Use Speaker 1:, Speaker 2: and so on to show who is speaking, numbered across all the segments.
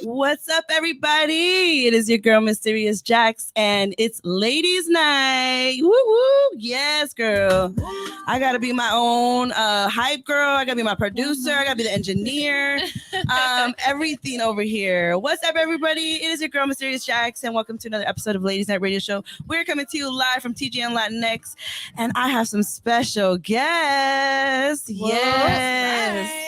Speaker 1: What's up, everybody? It is your girl, Mysterious Jax, and it's Ladies' Night. Woo woo! Yes, girl. I gotta be my own hype girl. I gotta be my producer. I gotta be the engineer. Everything over here. What's up, everybody? It is your girl, Mysterious Jax, and welcome to another episode of Ladies' Night Radio Show. We're coming to you live from TGN Latinx, and I have some special guests. Yes. Right.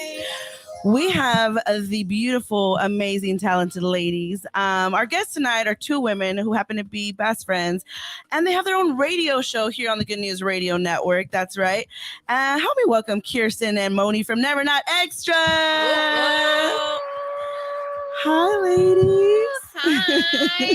Speaker 1: We have the beautiful, amazing, talented ladies. Our guests tonight are two women who happen to be best friends, and they have their own radio show here on the Good News Radio Network. That's right. Help me welcome Kirsten and Moni from Never Not Extra. Whoa. Hi, ladies.
Speaker 2: Hi.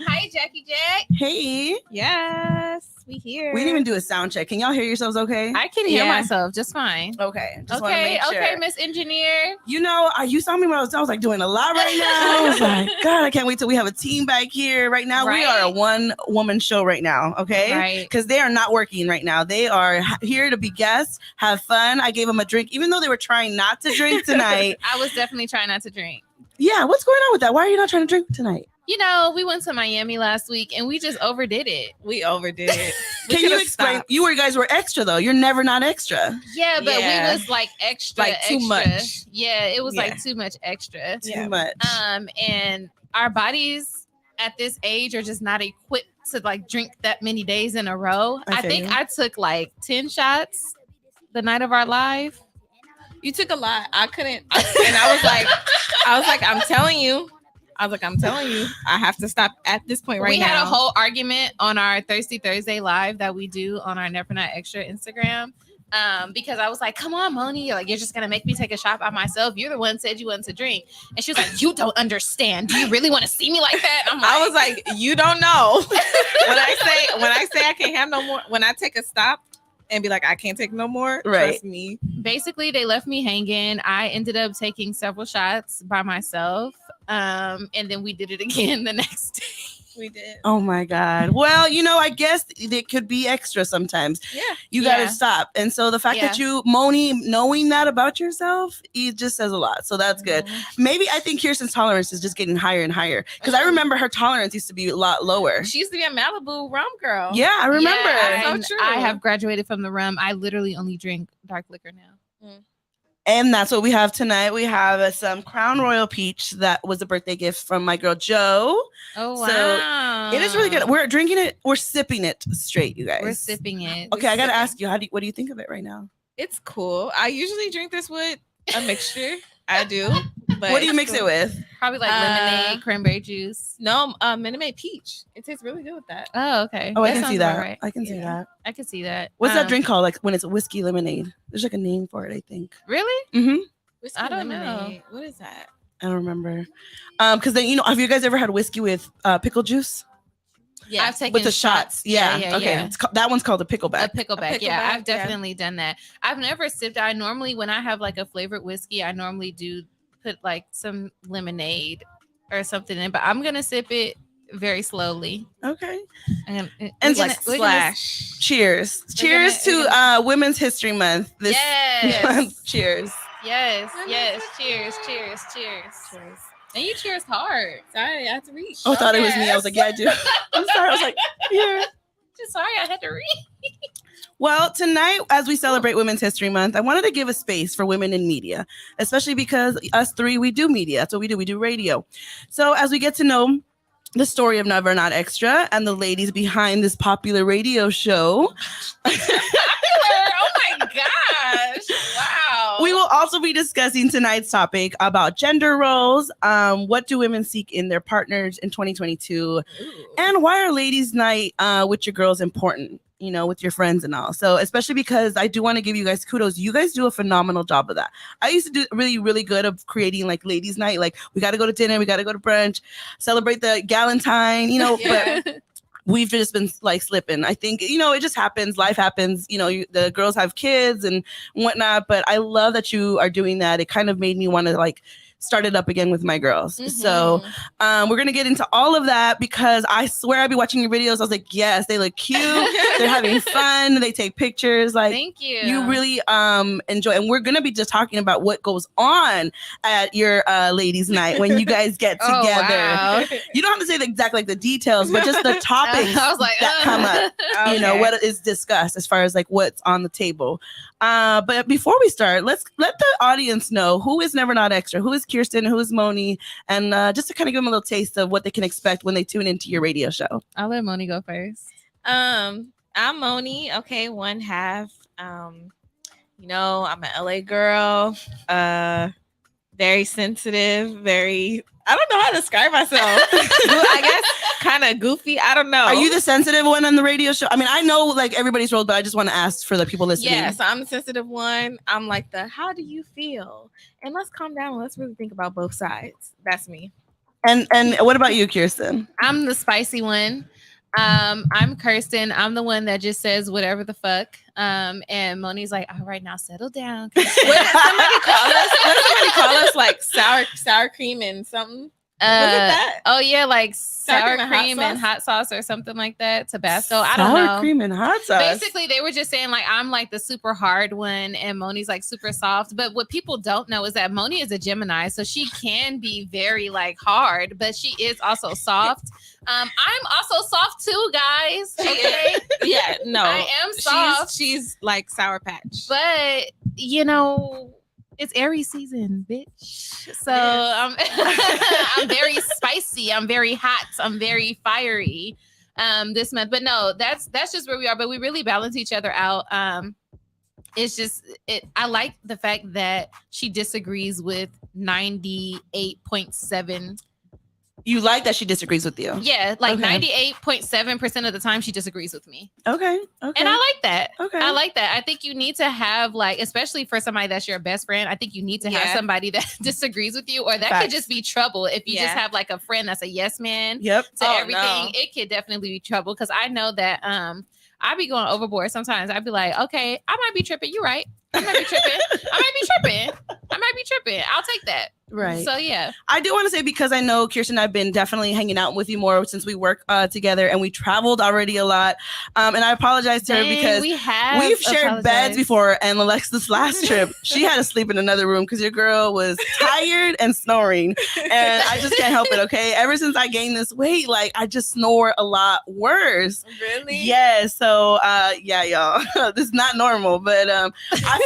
Speaker 2: Hi, Jackie Jack.
Speaker 1: Hey.
Speaker 2: Yes, we here.
Speaker 1: We didn't even do a sound check. Can y'all hear yourselves okay?
Speaker 2: I can hear myself just fine.
Speaker 1: Okay. Just
Speaker 2: okay, Miss Engineer.
Speaker 1: You know, you saw me when I was like doing a lot right now. I was like, God, I can't wait till we have a team back here. Right now, we are a one-woman show right now, okay?
Speaker 2: Right.
Speaker 1: Because they are not working right now. They are here to be guests, have fun. I gave them a drink, even though they were trying not to drink tonight.
Speaker 2: I was definitely trying not to drink.
Speaker 1: Yeah, what's going on with that? Why are you not trying to drink tonight?
Speaker 2: You know, we went to Miami last week and we just overdid it.
Speaker 3: We overdid it.
Speaker 1: Can you explain?
Speaker 3: Stopped.
Speaker 1: You guys were extra though. You're never not extra.
Speaker 2: Yeah, but we was like extra,
Speaker 3: like too much.
Speaker 2: Yeah, it was like too much extra.
Speaker 1: Too much.
Speaker 2: And our bodies at this age are just not equipped to like drink that many days in a row. I think I took like 10 shots the night of our live.
Speaker 3: You took a lot. I couldn't. And I was like, I'm telling you, I have to stop at this point now.
Speaker 2: We had a whole argument on our Thirsty Thursday live that we do on our Never Not Extra Instagram. Because I was like, come on, Moni, you're just gonna make me take a shot by myself. You're the one who said you wanted to drink. And she was like, you don't understand. Do you really want to see me like that? And
Speaker 3: I was like, you don't know. when I say I can't have no more, when I take a stop and be like, I can't take no more, trust me.
Speaker 2: Basically, they left me hanging. I ended up taking several shots by myself. And then we did it again the next day.
Speaker 3: We did.
Speaker 1: Oh my God. Well, you know, I guess it could be extra sometimes.
Speaker 3: Yeah.
Speaker 1: You got to stop. And so the fact that you, Moni, knowing that about yourself, it just says a lot. So that's good. Maybe I think Kirsten's tolerance is just getting higher and higher. Because I remember her tolerance used to be a lot lower.
Speaker 3: She used to be a Malibu rum girl.
Speaker 1: Yeah, I remember.
Speaker 2: Yeah, so true. I have graduated from the rum. I literally only drink dark liquor now.
Speaker 1: And that's what we have tonight. We have some Crown Royal Peach that was a birthday gift from my girl, Joe.
Speaker 2: Oh, wow.
Speaker 1: So it is really good. We're drinking it. We're sipping it straight, you guys.
Speaker 2: We're sipping it.
Speaker 1: Okay, I got to ask you, what do you think of it right now?
Speaker 3: It's cool. I usually drink this with a mixture. I do. But
Speaker 1: what do you mix it with?
Speaker 2: Probably like lemonade, cranberry juice.
Speaker 3: No, Minute Maid peach. It tastes really good with that.
Speaker 2: Oh, okay.
Speaker 1: Oh, I can see that. Right. I can see that.
Speaker 2: I can see that.
Speaker 1: What's that drink called? Like when it's whiskey lemonade. There's like a name for it, I think.
Speaker 2: Really?
Speaker 1: Mm-hmm.
Speaker 3: Whiskey
Speaker 2: I don't
Speaker 3: lemonade.
Speaker 2: know.
Speaker 3: What is that?
Speaker 1: I don't remember. Because then, have you guys ever had whiskey with pickle juice?
Speaker 2: Yeah, I've taken
Speaker 1: with the shots. Yeah. Okay.
Speaker 2: Yeah.
Speaker 1: That one's called a pickleback.
Speaker 2: A pickleback. Yeah, I've definitely done that. I've never sipped. I normally, when I have like a flavored whiskey, I normally do put like some lemonade or something in, but I'm gonna sip it very slowly.
Speaker 1: Okay.
Speaker 2: And
Speaker 3: like splash.
Speaker 1: Cheers. Cheers to Women's History Month.
Speaker 2: Yes.
Speaker 1: Cheers.
Speaker 2: Yes. Cheers. And you cheers hard.
Speaker 3: Sorry, I had to reach.
Speaker 1: Oh, I thought it was me. I was like, yeah, I do. I'm sorry. I was like, yeah.
Speaker 2: Just sorry, I had to reach.
Speaker 1: Well, tonight, as we celebrate Women's History Month, I wanted to give a space for women in media, especially because us three, we do media. That's what we do. We do radio. So as we get to know the story of Never Not Extra and the ladies behind this popular radio show.
Speaker 2: Oh my gosh. Wow.
Speaker 1: We will also be discussing tonight's topic about gender roles. What do women seek in their partners in 2022? Ooh. And why are ladies' night with your girls important? With your friends and all. So especially because I do want to give you guys kudos. You guys do a phenomenal job of that. I used to do really, really good of creating like ladies' night. Like we got to go to dinner. We got to go to brunch, celebrate the Galentine, but we've just been like slipping. I think, it just happens. Life happens. The girls have kids and whatnot, but I love that you are doing that. It kind of made me want to like start it up again with my girls. So we're gonna get into all of that because I swear I'd be watching your videos. I was like, yes, they look cute. They're having fun. They take pictures. Like,
Speaker 2: thank you.
Speaker 1: You really enjoy. And we're gonna be just talking about what goes on at your ladies' night when you guys get together.
Speaker 2: Wow.
Speaker 1: You don't have to say the exact like the details, but just the topics
Speaker 2: I was like,
Speaker 1: that come up.
Speaker 3: Okay.
Speaker 1: You know what is discussed as far as like what's on the table. But before we start, let's let the audience know who is Never Not Extra, who is Kirsten, who is Moni, and just to kind of give them a little taste of what they can expect when they tune into your radio show.
Speaker 2: I'll let Moni go first.
Speaker 3: I'm Moni. Okay, one half. You know, I'm an LA girl. Very sensitive. Very. I don't know how to describe myself. I guess kind of goofy. I don't know.
Speaker 1: Are you the sensitive one on the radio show? I mean, I know like everybody's role, but I just want to ask for the people listening.
Speaker 3: Yeah, so I'm the sensitive one. I'm like the how do you feel? And let's calm down. Let's really think about both sides. That's me.
Speaker 1: And what about you, Kirsten?
Speaker 2: I'm the spicy one. I'm Kirsten. I'm the one that just says whatever the fuck. And Moni's like, all right, now settle down.
Speaker 3: What did somebody call us? Like sour cream and something. Was it that?
Speaker 2: Oh yeah, like sour
Speaker 3: cream and hot
Speaker 2: cream and
Speaker 3: sauce?
Speaker 2: hot sauce or something like that. Tabasco. I don't
Speaker 1: Sour
Speaker 2: know.
Speaker 1: cream and hot sauce.
Speaker 2: Basically, they were just saying like I'm like the super hard one and Moni's like super soft. But what people don't know is that Moni is a Gemini, so she can be very like hard, but she is also soft. I'm also soft too, guys. Okay.
Speaker 3: Yeah, no.
Speaker 2: I am soft.
Speaker 3: She's like Sour Patch.
Speaker 2: But you know, it's Aries season, bitch. So I'm very spicy. I'm very hot. I'm very fiery this month. But no, that's just where we are. But we really balance each other out. It's just I like the fact that she disagrees with 98.7.
Speaker 1: You like that she disagrees with you.
Speaker 2: Yeah, like
Speaker 1: Okay.
Speaker 2: 98.7% of the time she disagrees with me.
Speaker 1: Okay.
Speaker 2: And I like that.
Speaker 1: Okay.
Speaker 2: I like that. I think you need to have like, especially for somebody that's your best friend, I think you need to have
Speaker 3: Yeah.
Speaker 2: somebody that disagrees with you, or that
Speaker 1: Facts.
Speaker 2: could just be trouble. If you just
Speaker 3: Yeah.
Speaker 2: have like a friend that's a yes man
Speaker 1: Yep.
Speaker 2: to
Speaker 3: Oh,
Speaker 2: everything,
Speaker 3: no.
Speaker 2: it could definitely be trouble. Cause I know that I be going overboard sometimes. I'd be like, okay, I might be tripping. You're right. I might be tripping. I might be tripping. I'll take that.
Speaker 1: Right.
Speaker 2: So yeah.
Speaker 1: I do want to say, because I know Kirsten and I've been definitely hanging out with you more since we work together and we traveled already a lot. And I apologize to her because we've shared beds before. And Alexa's last trip, she had to sleep in another room because your girl was tired and snoring. And I just can't help it. Okay. Ever since I gained this weight, like I just snore a lot worse.
Speaker 3: Really?
Speaker 1: Yeah. So yeah, y'all, this is not normal, but I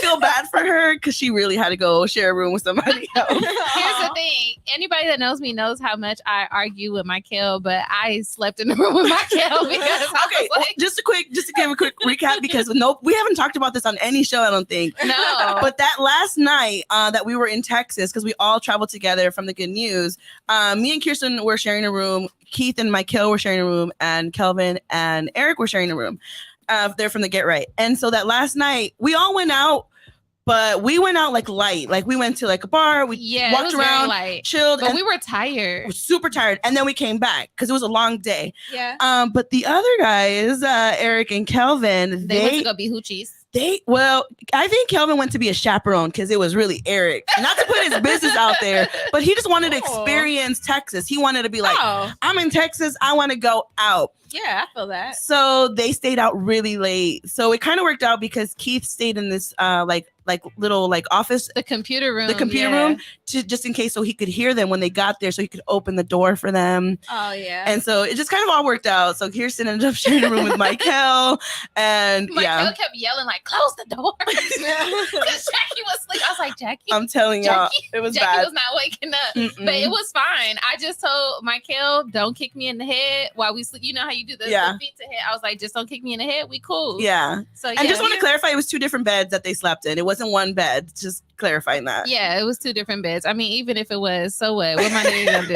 Speaker 1: feel bad for her because she really had to go share a room with somebody else.
Speaker 2: Here's the thing. Anybody that knows me knows how much I argue with Michael, but I slept in the room with Michael because
Speaker 1: Okay, just to give a quick recap, because we haven't talked about this on any show, I don't think.
Speaker 2: no.
Speaker 1: But that last night that we were in Texas, because we all traveled together from the Good News, me and Kirsten were sharing a room. Keith and Michael were sharing a room, and Kelvin and Eric were sharing a room. They're from the Get Right. And so that last night, we all went out, but we went out like light. Like we went to like a bar, we walked around, chilled,
Speaker 2: but
Speaker 1: and
Speaker 2: we were tired.
Speaker 1: were super tired. And then we came back because it was a long day.
Speaker 3: Yeah.
Speaker 1: But the other guys, Eric and Kelvin,
Speaker 2: They went to go be hoochies.
Speaker 1: I think Kelvin went to be a chaperone because it was really Eric. Not to put his business out there, but he just wanted to experience Texas. He wanted to be like, I'm in Texas. I want to go out.
Speaker 3: Yeah, I feel that.
Speaker 1: So they stayed out really late. So it kind of worked out because Keith stayed in this like little like office,
Speaker 2: The computer room.
Speaker 1: room, to just in case, so he could hear them when they got there, so he could open the door for them.
Speaker 3: Oh yeah.
Speaker 1: And so it just kind of all worked out. So Kirsten ended up sharing a room with Michael, and
Speaker 2: Michael kept yelling like, "Close the door!" Because Jackie was asleep. I was like, "Jackie,
Speaker 1: I'm telling y'all,
Speaker 2: Jackie-
Speaker 1: it was
Speaker 2: Jackie
Speaker 1: bad.
Speaker 2: was not waking up."
Speaker 1: Mm-mm.
Speaker 2: But it was fine. I just told Michael, "Don't kick me in the head while we sleep." You know how you do the feet to head. I was like, "Just don't kick me in the head. We cool."
Speaker 1: Yeah.
Speaker 2: So
Speaker 1: And just want to clarify, it was 2 different beds that they slept in. It wasn't one bed. Just clarifying that.
Speaker 2: Yeah, it was 2 different beds. I mean, even if it was, so what? What my nigga gonna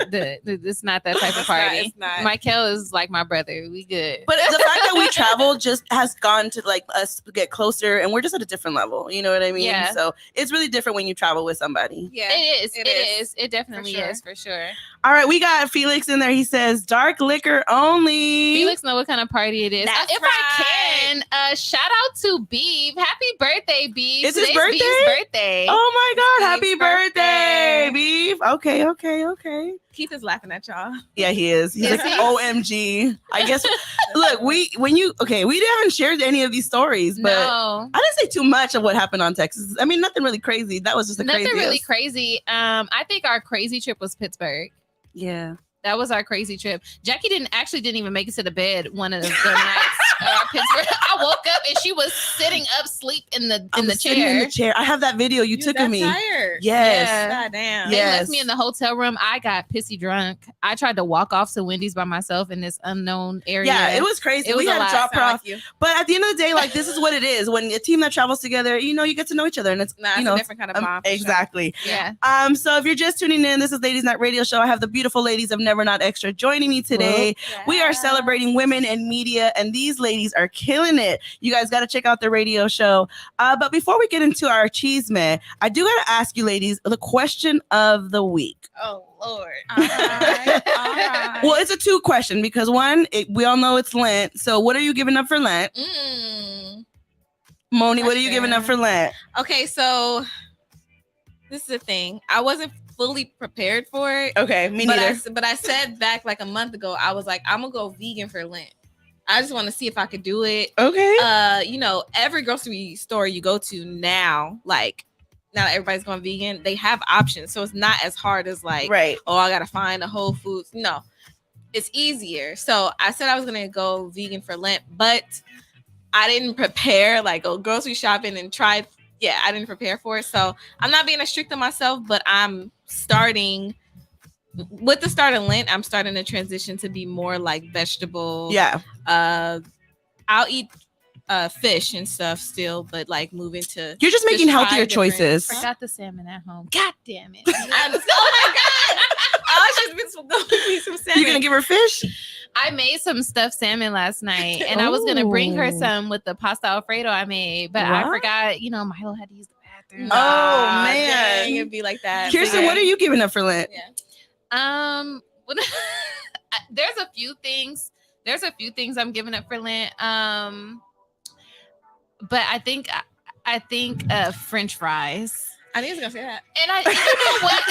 Speaker 2: do? Like, it's not that type of party.
Speaker 3: It's not.
Speaker 2: Michael is like my brother. We good.
Speaker 1: But the fact that we traveled just has gone to like us get closer, and we're just at a different level. You know what I mean?
Speaker 2: Yeah.
Speaker 1: So it's really different when you travel with somebody.
Speaker 3: Yeah.
Speaker 2: It is. It definitely
Speaker 3: For sure.
Speaker 2: is, for sure.
Speaker 1: All right, we got Felix in there. He says dark liquor only.
Speaker 2: Felix know what kind of party it is.
Speaker 3: That's
Speaker 2: If I can, shout out to Beeve. Happy birthday, Beeve.
Speaker 1: It's his
Speaker 2: Today's
Speaker 1: birthday?
Speaker 2: Beeve's birthday.
Speaker 1: Oh my God! Happy
Speaker 3: Keith's
Speaker 1: birthday,
Speaker 3: birthday.
Speaker 1: Beef. Okay.
Speaker 3: Keith is laughing at y'all.
Speaker 1: Yeah, he is. He's
Speaker 2: Is
Speaker 1: like,
Speaker 2: he?
Speaker 1: OMG. I guess. Look, we haven't shared any of these stories, but
Speaker 2: No.
Speaker 1: I didn't say too much of what happened on Texas. I mean, nothing really crazy. That was just the
Speaker 2: Nothing
Speaker 1: craziest.
Speaker 2: really crazy. I think our crazy trip was Pittsburgh.
Speaker 1: Yeah.
Speaker 2: That was our crazy trip. Jackie didn't even make it to the bed one of the nights of our Pittsburgh. I woke up and she was sitting up, asleep in the
Speaker 1: Sitting in the chair. I have that video you took of me.
Speaker 3: Tired.
Speaker 1: Yes.
Speaker 2: Yeah.
Speaker 3: God damn.
Speaker 2: They
Speaker 1: Yes.
Speaker 2: left me in the hotel room. I got pissy drunk. I tried to walk off to Wendy's by myself in this unknown area.
Speaker 1: Yeah, it was crazy.
Speaker 2: It was
Speaker 1: We
Speaker 2: a
Speaker 1: had
Speaker 2: lot.
Speaker 1: to drop her
Speaker 3: Sound
Speaker 1: off.
Speaker 3: like you.
Speaker 1: But at the end of the day, like, this is what it is. When a team that travels together, you get to know each other, and it's
Speaker 3: Nah, it's a different kind of bond. for sure.
Speaker 1: exactly.
Speaker 2: Yeah.
Speaker 1: So if you're just tuning in, this is Ladies Night Radio Show. I have the beautiful ladies of Never Not Extra joining me today. We are celebrating women in media, and these ladies are killing it. You guys got to check out the radio show. But before we get into our cheese man, I do got to ask you, ladies, the question of the week.
Speaker 3: Oh Lord.
Speaker 2: All right.
Speaker 1: Well, it's a 2 question because one, we all know it's Lent. So what are you giving up for Lent? Moni, what are you giving up for Lent?
Speaker 3: Okay, so this is the thing. I wasn't fully prepared for it.
Speaker 1: Okay, me neither.
Speaker 3: But I said back like a month ago, I was like, I'm gonna go vegan for Lent. I just want to see if I could do it.
Speaker 1: Okay.
Speaker 3: Every grocery store you go to now, like now that everybody's going vegan, they have options. So it's not as hard as like,
Speaker 1: right.
Speaker 3: oh, I gotta find a Whole Foods. No, it's easier. So I said I was gonna go vegan for Lent, but I didn't prepare, like go grocery shopping and try. Yeah, I didn't prepare for it. So I'm not being as strict on myself, but I'm starting with the start of Lent. I'm starting to transition to be more like vegetable.
Speaker 1: Yeah.
Speaker 3: I'll eat fish and stuff still, but like moving to.
Speaker 1: You're just making
Speaker 3: try
Speaker 1: healthier
Speaker 3: different-
Speaker 1: choices.
Speaker 2: Forgot the salmon at home. God damn it.
Speaker 3: Oh my god! Oh, she's been going me some salmon.
Speaker 1: You're gonna give her fish?
Speaker 2: I made some stuffed salmon last night, and I was gonna bring her some with the pasta Alfredo I made, but I
Speaker 1: What?
Speaker 2: forgot. Milo had to use the bathroom.
Speaker 1: Oh, man.
Speaker 3: dang, it'd be like that.
Speaker 1: Kirsten, what are you giving up for Lent?
Speaker 3: Yeah.
Speaker 2: There's a few things. I'm giving up for Lent. But I think French fries.
Speaker 3: I knew he was gonna say that.
Speaker 2: And you know what?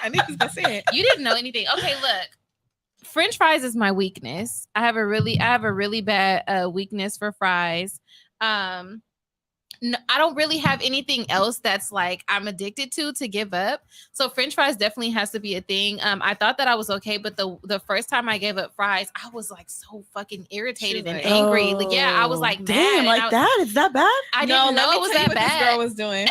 Speaker 3: I knew he was gonna say it.
Speaker 2: You didn't know anything. Okay, look. French fries is my weakness. I have a really bad weakness for fries. No, I don't really have anything else that's like I'm addicted to give up. So French fries definitely has to be a thing. I thought that I was okay, but the first time I gave up fries, I was like so fucking irritated and angry. Like, yeah, I was like mad.
Speaker 1: Damn, like that? Is that bad?
Speaker 2: I didn't know it was that
Speaker 3: What
Speaker 2: bad.
Speaker 3: this girl was doing.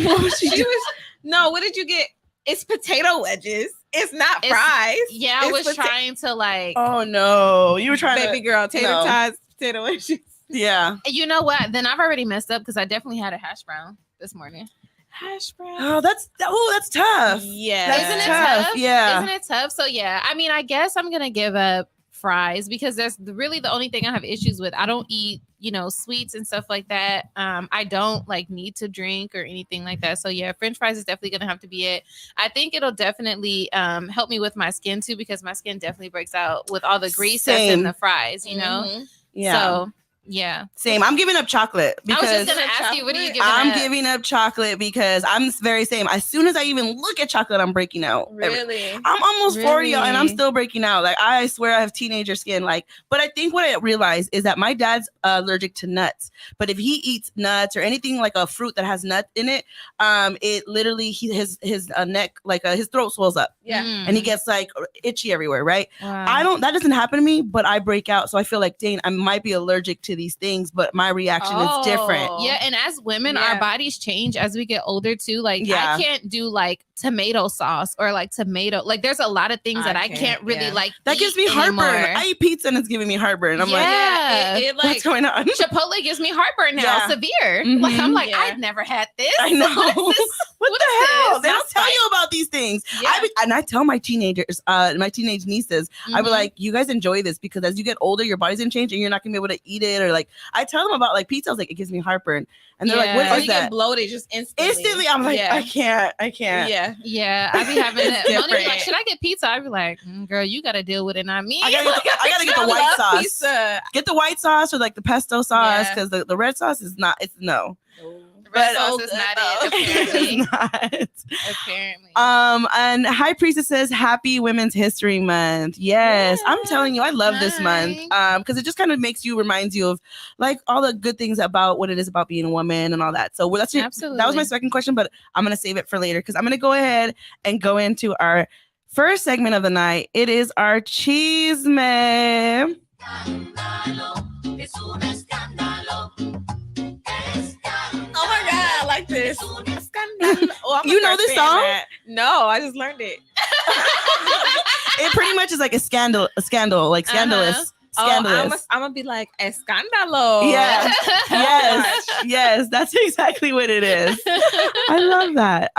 Speaker 1: What was she doing?
Speaker 3: No, what did you get? It's potato wedges. It's not fries.
Speaker 2: Yeah, I was trying to like.
Speaker 1: Oh no, you were trying
Speaker 3: Baby girl, tater tots, potato wedges.
Speaker 1: Yeah.
Speaker 2: You know what? Then I've already messed up because I definitely had a hash brown this morning.
Speaker 3: Hash brown.
Speaker 1: Oh, that's tough.
Speaker 3: Yeah.
Speaker 1: That's
Speaker 2: Isn't it
Speaker 1: tough.
Speaker 2: tough?
Speaker 1: Yeah.
Speaker 2: Isn't it tough? So yeah, I mean, I guess I'm gonna give up fries because that's really the only thing I have issues with. I don't eat, sweets and stuff like that. I don't like need to drink or anything like that. So yeah, French fries is definitely gonna have to be it. I think it'll definitely help me with my skin too because my skin definitely breaks out with all the grease that's in the fries.
Speaker 3: Mhm.
Speaker 1: Yeah.
Speaker 2: So yeah.
Speaker 1: Same. I'm giving up chocolate
Speaker 2: I was
Speaker 1: because
Speaker 2: just gonna ask you, what are you giving
Speaker 1: I'm
Speaker 2: up?
Speaker 1: giving up chocolate because I'm very same. As soon as I even look at chocolate, I'm breaking out.
Speaker 3: Really?
Speaker 1: I'm almost 40, y'all, and I'm
Speaker 2: Really?
Speaker 1: still breaking out. Like I swear I have teenager skin. Like, but I think what I realized is that my dad's allergic to nuts. But if he eats nuts or anything like a fruit that has nuts in it, it literally his neck, like his throat swells up.
Speaker 3: Yeah.
Speaker 1: And he gets like itchy everywhere, right?
Speaker 2: Wow.
Speaker 1: That doesn't happen to me, but I break out. So I feel like, dang, I might be allergic to these things, but my reaction is different.
Speaker 2: Yeah, and as women,
Speaker 3: Yeah.
Speaker 2: our bodies change as we get older too. Like
Speaker 1: Yeah.
Speaker 2: I can't do like tomato sauce or like tomato. Like there's a lot of things that I can't really like.
Speaker 1: That gives me heartburn.
Speaker 2: anymore.
Speaker 1: I eat pizza and it's giving me heartburn. I'm like,
Speaker 2: Yeah.
Speaker 3: It like
Speaker 1: what's going on?
Speaker 2: Chipotle gives me heartburn now,
Speaker 1: Yeah.
Speaker 2: severe.
Speaker 1: Mhm.
Speaker 2: Like I'm like,
Speaker 3: Yeah.
Speaker 2: I've never had this.
Speaker 1: I know.
Speaker 2: What is this?
Speaker 1: What
Speaker 2: What
Speaker 1: the
Speaker 2: is
Speaker 1: hell?
Speaker 2: this?
Speaker 1: They don't
Speaker 2: That's
Speaker 1: tell
Speaker 2: like-
Speaker 1: you about these things.
Speaker 2: Yeah.
Speaker 1: And I tell my teenagers, my teenage nieces, I be
Speaker 2: Mhm.
Speaker 1: like, you guys enjoy this because as you get older, your body's gonna change and you're not gonna be able to eat it. Or like, I tell them about like pizza. I was like, it gives me heartburn, and they're
Speaker 2: Yeah.
Speaker 1: like,
Speaker 3: Or
Speaker 1: what is
Speaker 3: you get
Speaker 1: that?
Speaker 3: bloated just instantly.
Speaker 1: Instantly, I'm like,
Speaker 3: yeah.
Speaker 1: I can't.
Speaker 3: Yeah.
Speaker 2: Yeah, I be having that. Monique be
Speaker 3: different.
Speaker 2: like, should I get pizza? I be like, girl, you got to deal with it, not me.
Speaker 1: I gotta get the
Speaker 3: I
Speaker 1: white
Speaker 3: love
Speaker 1: sauce.
Speaker 3: Pizza.
Speaker 1: Get the white sauce or like the pesto sauce
Speaker 3: Yeah.
Speaker 1: because the red sauce is not. It's no.
Speaker 2: Red
Speaker 1: But
Speaker 2: sauce
Speaker 3: so
Speaker 2: is
Speaker 3: good,
Speaker 2: not
Speaker 3: though.
Speaker 2: it, apparently.
Speaker 1: it's not.
Speaker 2: Apparently.
Speaker 1: And High Priestess says Happy Women's History Month. Yes, I'm telling you, I love this month. Because it just kind of reminds you of like all the good things about what it is about being a woman and all that. So that was my
Speaker 2: Absolutely.
Speaker 1: second question, but I'm gonna save it for later because I'm gonna go ahead and go into our first segment of the night. It is our Chisme.
Speaker 3: Oh my god, I like this. Oh,
Speaker 1: You know this song?
Speaker 3: No, I just learned it.
Speaker 1: It pretty much is like a scandal, like scandalous. Scandalous.
Speaker 3: I'm gonna be like escándalo.
Speaker 1: Yeah. Yes. Yes. That's exactly what it is. I love that.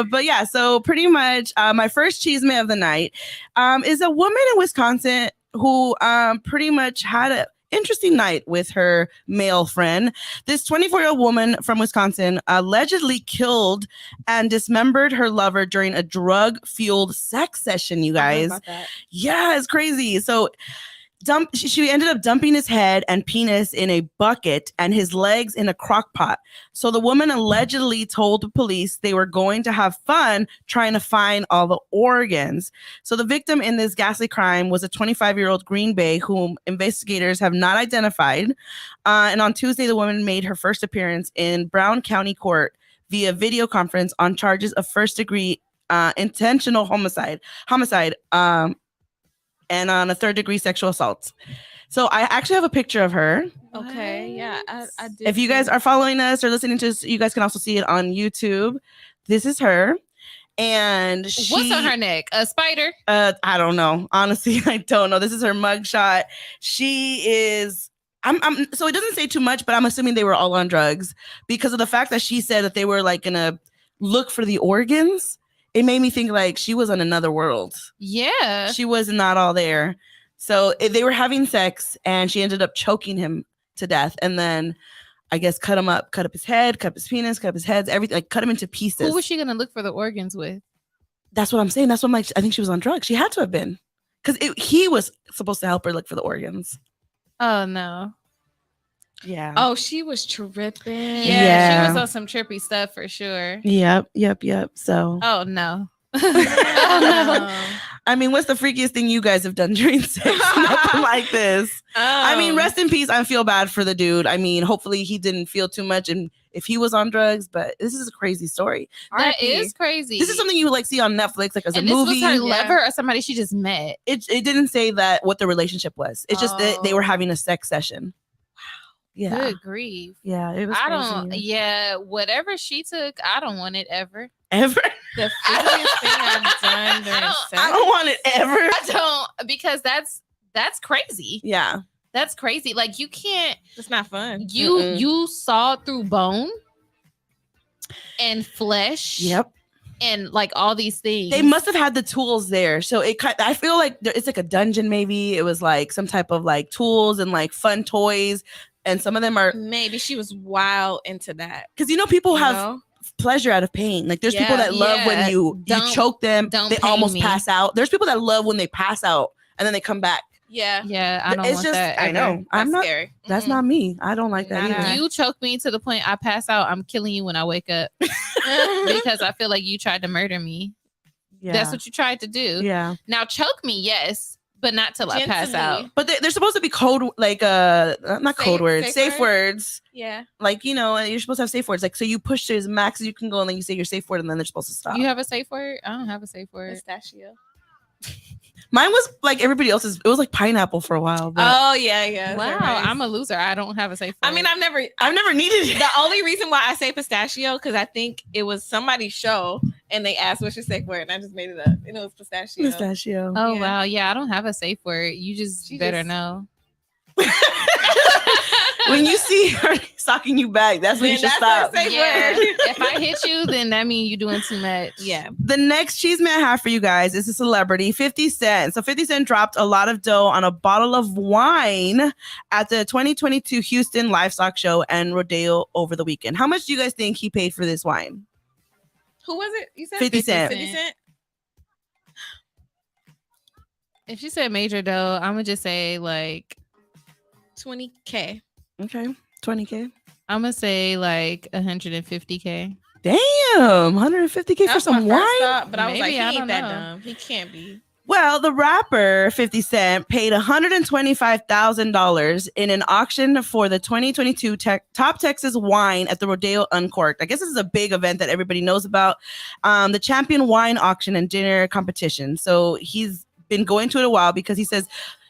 Speaker 1: But yeah, so pretty much my first chisme of the night is a woman in Wisconsin who pretty much had an interesting night with her male friend. This 24-year-old woman from Wisconsin allegedly killed and dismembered her lover during a drug-fueled sex session, you
Speaker 3: I heard
Speaker 1: guys.
Speaker 3: about that.
Speaker 1: Yeah, it's crazy. So she ended up dumping his head and penis in a bucket and his legs in a crock pot. So the woman allegedly told the police they were going to have fun trying to find all the organs. So the victim in this ghastly crime was a 25-year-old Green Bay whom investigators have not identified. And on Tuesday, the woman made her first appearance in Brown County Court via video conference on charges of first-degree intentional homicide, and on a third-degree sexual assault. So I actually have a picture of her.
Speaker 3: Okay, yeah, I did.
Speaker 1: If you guys are following us or listening to us, you guys can also see it on YouTube. This is her. And
Speaker 2: what's on her neck? A spider?
Speaker 1: I don't know. Honestly, I don't know. This is her mugshot. She is... so it doesn't say too much, but I'm assuming they were all on drugs because of the fact that she said that they were like gonna look for the organs. It made me think like she was on another world.
Speaker 2: Yeah.
Speaker 1: She was not all there. So they were having sex and she ended up choking him to death. And then I guess cut up his head, cut up his penis, cut up his head, everything, like cut him into pieces.
Speaker 2: Who was she going to look for the organs with?
Speaker 1: That's what I'm saying. That's what I'm like, I think she was on drugs. She had to have been. Because he was supposed to help her look for the organs.
Speaker 2: Oh, no.
Speaker 1: Yeah.
Speaker 3: Oh, she was tripping.
Speaker 2: Yeah, she was on some trippy stuff for sure.
Speaker 1: Yep. So.
Speaker 2: Oh, no.
Speaker 1: I mean, what's the freakiest thing you guys have done during sex? Nothing like this. I mean, rest in peace. I feel bad for the dude. I mean, hopefully he didn't feel too much and if he was on drugs, but this is a crazy story.
Speaker 2: That is crazy.
Speaker 1: This is something you would like see on Netflix, like as
Speaker 2: and
Speaker 1: a movie.
Speaker 2: This was her lover or somebody she just met?
Speaker 1: It didn't say that what the relationship was. It's just that they were having a sex session. Yeah.
Speaker 2: Good grief.
Speaker 1: Yeah, it was crazy.
Speaker 2: Yeah, whatever she took, I don't want it ever.
Speaker 1: Ever?
Speaker 3: The freakiest thing I've done during sex.
Speaker 1: I don't want it ever.
Speaker 2: I don't, because that's crazy.
Speaker 1: Yeah.
Speaker 2: That's crazy. Like you can't.
Speaker 3: It's not fun.
Speaker 2: You saw through bone and flesh.
Speaker 1: Yep.
Speaker 2: And like all these things.
Speaker 1: They must have had the tools there. So I feel like it's like a dungeon maybe. It was like some type of like tools and like fun toys. And some of them are...
Speaker 3: Maybe she was wild into that.
Speaker 1: Because, people have pleasure out of pain. Like, there's people that love when you choke them. They almost pass out. There's people that love when they pass out and then they come back.
Speaker 3: Yeah.
Speaker 2: Yeah, I don't want that.
Speaker 1: I know.
Speaker 3: That's scary.
Speaker 1: That's not me. I don't like that either.
Speaker 2: You choke me to the point I pass out, I'm killing you when I wake up. Because I feel like you tried to murder me. Yeah. That's what you tried to do.
Speaker 1: Yeah.
Speaker 2: Now choke me, yes. But not till I pass out.
Speaker 1: But they're supposed to be code, like not code words, safe words.
Speaker 3: Yeah.
Speaker 1: Like, you're supposed to have safe words. Like, so you push to as max as you can go and then you say your safe word and then they're supposed to stop.
Speaker 2: You have a safe word? I don't have a safe word.
Speaker 3: Pistachio.
Speaker 1: Mine was like everybody else's. It was like pineapple for a while. But...
Speaker 3: Oh yeah.
Speaker 2: Wow, right. I'm a loser. I don't have a safe word.
Speaker 3: I mean, I've never
Speaker 1: needed it.
Speaker 3: The only reason why I say pistachio because I think it was somebody's show and they asked what's your safe word and I just made it up and it was pistachio.
Speaker 1: Pistachio.
Speaker 2: Oh yeah. Wow, yeah. I don't have a safe word. You just better know.
Speaker 1: When you see her stalking you back, that's when you should stop.
Speaker 2: If I hit you, then that means you're doing too much.
Speaker 3: Yeah.
Speaker 1: The next chisme I have for you guys is a celebrity, 50 Cent. So 50 Cent dropped a lot of dough on a bottle of wine at the 2022 Houston Livestock Show and Rodeo over the weekend. How much do you guys think he paid for this wine?
Speaker 3: Who was it? You said
Speaker 1: 50 Cent.
Speaker 3: 50 Cent?
Speaker 2: If you said major dough, I'm going to just say like...
Speaker 3: $20K.
Speaker 1: Okay, $20K.
Speaker 2: I'm gonna say like 150K.
Speaker 1: Damn, 150K for
Speaker 3: That's my
Speaker 1: some
Speaker 3: first
Speaker 1: wine.
Speaker 3: thought, but I was like,
Speaker 2: Maybe,
Speaker 3: he
Speaker 2: I
Speaker 3: ain't
Speaker 2: don't
Speaker 3: that
Speaker 2: know.
Speaker 3: dumb. He can't be.
Speaker 1: Well, the rapper 50 Cent paid $125,000 in an auction for the 2022 Top Texas Wine at the Rodeo Uncorked. I guess this is a big event that everybody knows about. The Champion Wine Auction and Dinner Competition. So he's been going to it a while because he says,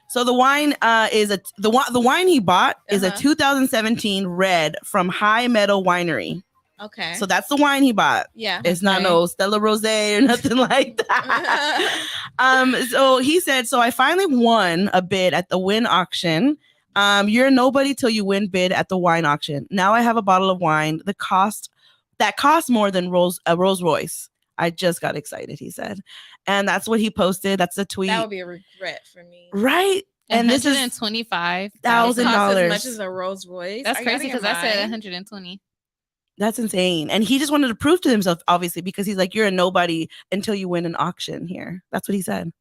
Speaker 1: so the wine the wine he bought is a 2017 red from High Meadow Winery.
Speaker 3: Okay.
Speaker 1: So that's the wine he bought.
Speaker 3: Yeah.
Speaker 1: It's not no Stella Rosé or nothing like that. So he said, so I finally won a bid at the win auction. You're nobody till you win bid at the wine auction. Now I have a bottle of wine. The cost that costs more than a Rolls Royce. I just got excited, he said. And that's what he posted. That's the tweet.
Speaker 3: That would be a regret for me.
Speaker 1: Right. And this is
Speaker 2: $125,000.
Speaker 3: Costs as much as a Rolls Royce.
Speaker 2: That's crazy because I said 120.
Speaker 1: That's insane. And he just wanted to prove to himself, obviously, because he's like, you're a nobody until you win an auction here. That's what he said.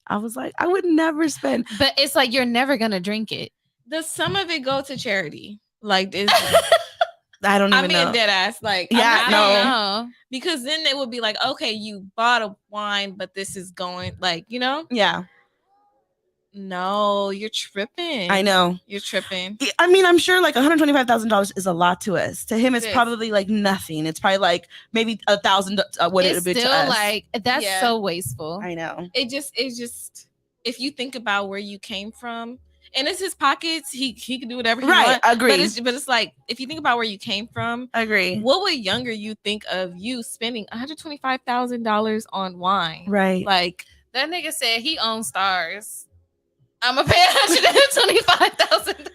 Speaker 1: I was like, I would never spend.
Speaker 2: But it's like, you're never going to drink it.
Speaker 3: Does some of it go to charity? Like, is
Speaker 1: I don't even know.
Speaker 3: I'm being dead ass. Like,
Speaker 1: yeah,
Speaker 2: I don't know.
Speaker 3: Because then it would be like, okay, you bought a wine, but this is going, like, you know?
Speaker 1: Yeah.
Speaker 3: No, you're tripping.
Speaker 1: I know.
Speaker 3: You're tripping.
Speaker 1: I mean, I'm sure like $125,000 is a lot to us. To him, it's probably like nothing. It's probably like maybe $1,000. What it would be to us.
Speaker 2: Like, that's so wasteful.
Speaker 1: I know.
Speaker 3: It just, if you think about where you came from, and it's his pockets, he can do whatever he wants.
Speaker 1: Agree.
Speaker 3: But it's like, if you think about where you came from,
Speaker 1: agree.
Speaker 3: What would younger you think of you spending $125,000 on wine?
Speaker 1: Right.
Speaker 2: Like, that nigga said he owns stars. I'm gonna pay $125,000.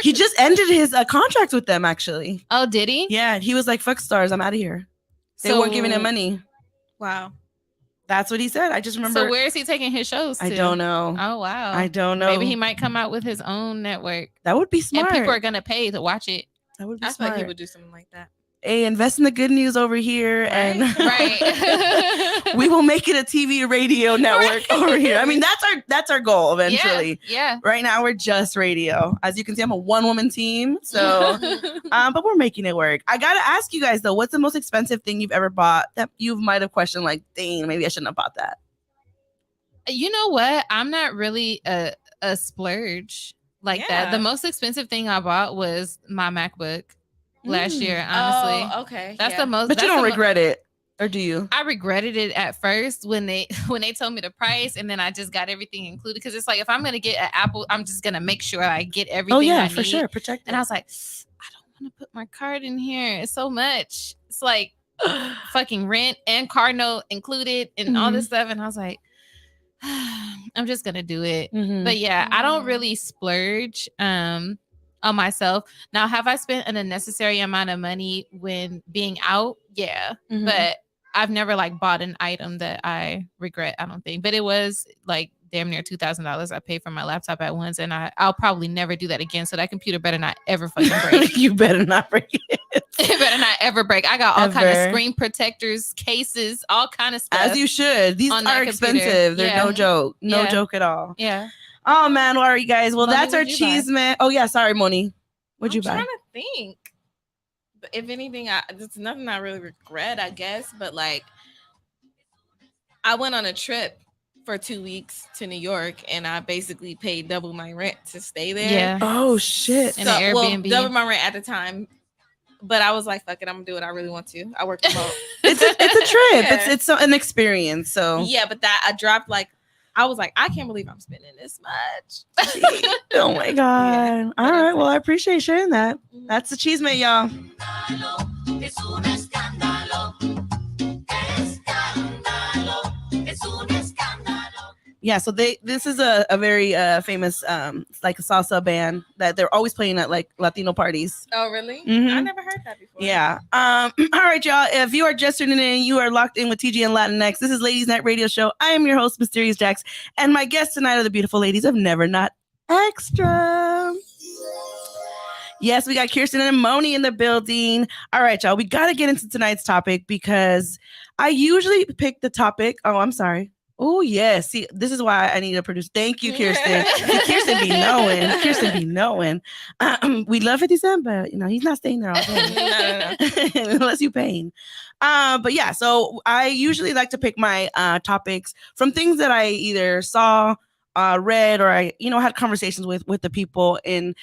Speaker 1: He just ended his contract with them, actually.
Speaker 2: Oh, did he?
Speaker 1: Yeah, he was like, "Fuck stars, I'm out of here." They weren't giving him money.
Speaker 3: Wow,
Speaker 1: that's what he said. I just remember.
Speaker 2: So where is he taking his shows to?
Speaker 1: I don't know.
Speaker 2: Oh wow,
Speaker 1: I don't know.
Speaker 2: Maybe he might come out with his own network.
Speaker 1: That would be smart.
Speaker 2: And people are gonna pay to watch it.
Speaker 1: That would be
Speaker 3: I
Speaker 1: smart.
Speaker 3: thought he would do something like that.
Speaker 1: Hey, invest in the good news over here, and we will make it a TV radio network over here. I mean, that's our goal eventually.
Speaker 2: Yeah.
Speaker 1: Right now we're just radio. As you can see, I'm a one-woman team, so but we're making it work. I gotta ask you guys though, what's the most expensive thing you've ever bought that you might have questioned, like, dang, maybe I shouldn't have bought that?
Speaker 2: You know what? I'm not really a splurge like that. The most expensive thing I bought was my MacBook. Last year, honestly.
Speaker 3: Oh, okay.
Speaker 2: That's the most.
Speaker 1: But you don't regret it, or do you?
Speaker 2: I regretted it at first when they told me the price, and then I just got everything included. Because it's like, if I'm gonna get an Apple, I'm just gonna make sure I get everything.
Speaker 1: Oh yeah,
Speaker 2: I
Speaker 1: for
Speaker 2: need.
Speaker 1: sure, protect.
Speaker 2: And I was like, I don't want to put my card in here. It's so much. It's like fucking rent and car note included and all this stuff. And I was like, I'm just gonna do it. But yeah, I don't really splurge. On myself. Now, have I spent an unnecessary amount of money when being out? Yeah. But I've never like bought an item that I regret, I don't think. But it was like damn near $2,000 I paid for my laptop at once, and I'll probably never do that again. So that computer better not ever fucking break.
Speaker 1: You better not break it.
Speaker 2: It better not ever break. I got all kind of screen protectors, cases, all kind of stuff.
Speaker 1: As you should. These are expensive. They're no joke. No joke at all.
Speaker 2: Yeah.
Speaker 1: Oh man, all right, guys. Well,
Speaker 2: Moni,
Speaker 1: that's our cheese man. Oh yeah, sorry, Moni. What'd you buy?
Speaker 3: I'm trying to think. But if anything, it's nothing I really regret, I guess. But like, I went on a trip for 2 weeks to New York, and I basically paid double my rent to stay there.
Speaker 2: Yeah.
Speaker 1: Oh shit.
Speaker 2: In an Airbnb.
Speaker 3: Double my rent at the time. But I was like, fuck it, I'm gonna do what I really want to. I work remote.
Speaker 1: It's a trip. Yeah. It's an experience. So
Speaker 3: yeah, but that I dropped like. I was like, I can't believe I'm spending this much.
Speaker 1: Oh my god! Yeah. All right, well, I appreciate you sharing that. That's the cheese mate, y'all. Yeah, so this is a very famous like a salsa band that they're always playing at like Latino parties.
Speaker 3: Oh, really? I never heard that before.
Speaker 1: Yeah. All right, y'all. If you are just tuning in, you are locked in with TG and Latinx. This is Ladies Night Radio Show. I am your host, Mysterious Jax, and my guests tonight are the beautiful ladies of Never Not Extra. Yes, we got Kirsten and Moni in the building. All right, y'all. We got to get into tonight's topic because I usually pick the topic. Oh, I'm sorry. Oh yes. See, this is why I need a producer. Thank you, Kirsten. See, Kirsten be knowing. Kirsten be knowing. We love 50 Cent, but he's not staying there all day.
Speaker 3: No.
Speaker 1: Unless you pay him. But yeah, so I usually like to pick my topics from things that I either saw, read, or I, had conversations with the people. And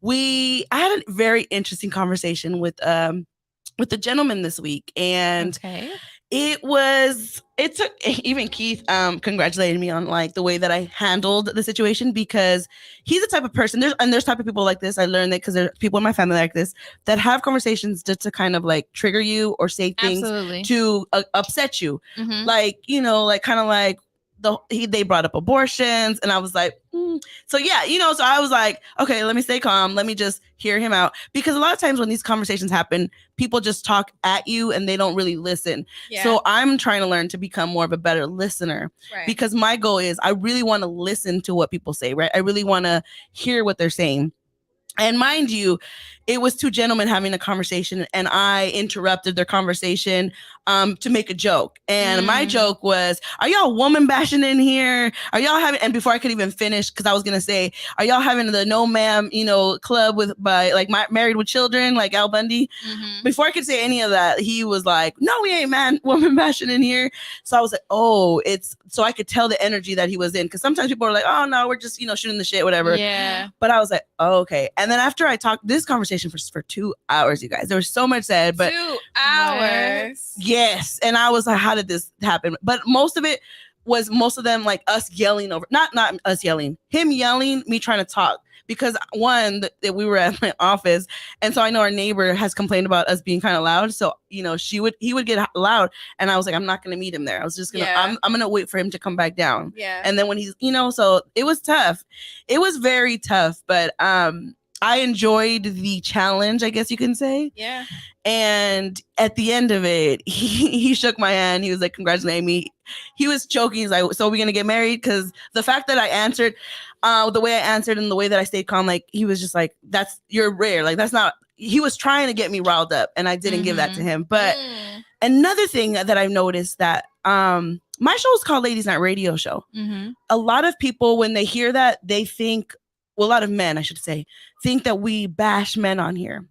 Speaker 1: I had a very interesting conversation with the gentleman this week, and
Speaker 2: Okay.
Speaker 1: it took even Keith congratulated me on like the way that I handled the situation, because he's the type of person, there's type of people like this. I learned that because there's people in my family like this that have conversations just to kind of like trigger you or say things
Speaker 2: Absolutely.
Speaker 1: to upset you.
Speaker 2: Mhm.
Speaker 1: Like, like kind of like they brought up abortions, and I was like, so yeah, so I was like, okay, let me stay calm, let me just hear him out, because a lot of times when these conversations happen, people just talk at you and they don't really listen.
Speaker 3: Yeah.
Speaker 1: So I'm trying to learn to become more of a better listener,
Speaker 3: Right.
Speaker 1: because my goal is I really want to listen to what people say, right? I really want to hear what they're saying. And mind you, it was two gentlemen having a conversation, and I interrupted their conversation to make a joke. And my joke was, are y'all woman bashing in here? Are y'all having, and before I could even finish, because I was going to say, are y'all having the no ma'am, club by like Married with Children, like Al Bundy?
Speaker 2: Mhm.
Speaker 1: Before I could say any of that, he was like, no, we ain't, man, woman bashing in here. So I was like, oh, so I could tell the energy that he was in. Because sometimes people are like, oh, no, we're just, shooting the shit, whatever.
Speaker 2: Yeah.
Speaker 1: But I was like, oh, okay. And then after I talked this conversation for 2 hours, you guys, there was so much said, but
Speaker 3: 2 hours.
Speaker 1: yes. And I was like, how did this happen? But most of them like us yelling over, not us yelling, him yelling, me trying to talk. Because one, that we were at my office, and so I know our neighbor has complained about us being kind of loud. So he would get loud, and I was like, I'm not gonna meet him there. I was just gonna, I'm gonna wait for him to come back down.
Speaker 3: Yeah.
Speaker 1: And then when he's, so it was tough. It was very tough, but I enjoyed the challenge, I guess you can say.
Speaker 3: Yeah.
Speaker 1: And at the end of it, he shook my hand. He was like, congratulating me. He was joking. He's like, so are we going to get married? Because the fact that I answered, the way I answered and the way that I stayed calm, like he was just like, you're rare. Like that's not, he was trying to get me riled up, and I didn't give that to him. But another thing that I've noticed that my show is called Ladies Night Radio Show.
Speaker 2: Mm-hmm.
Speaker 1: A lot of people, when they hear that, they think, well, a lot of men, I should say, think that we bash men on here.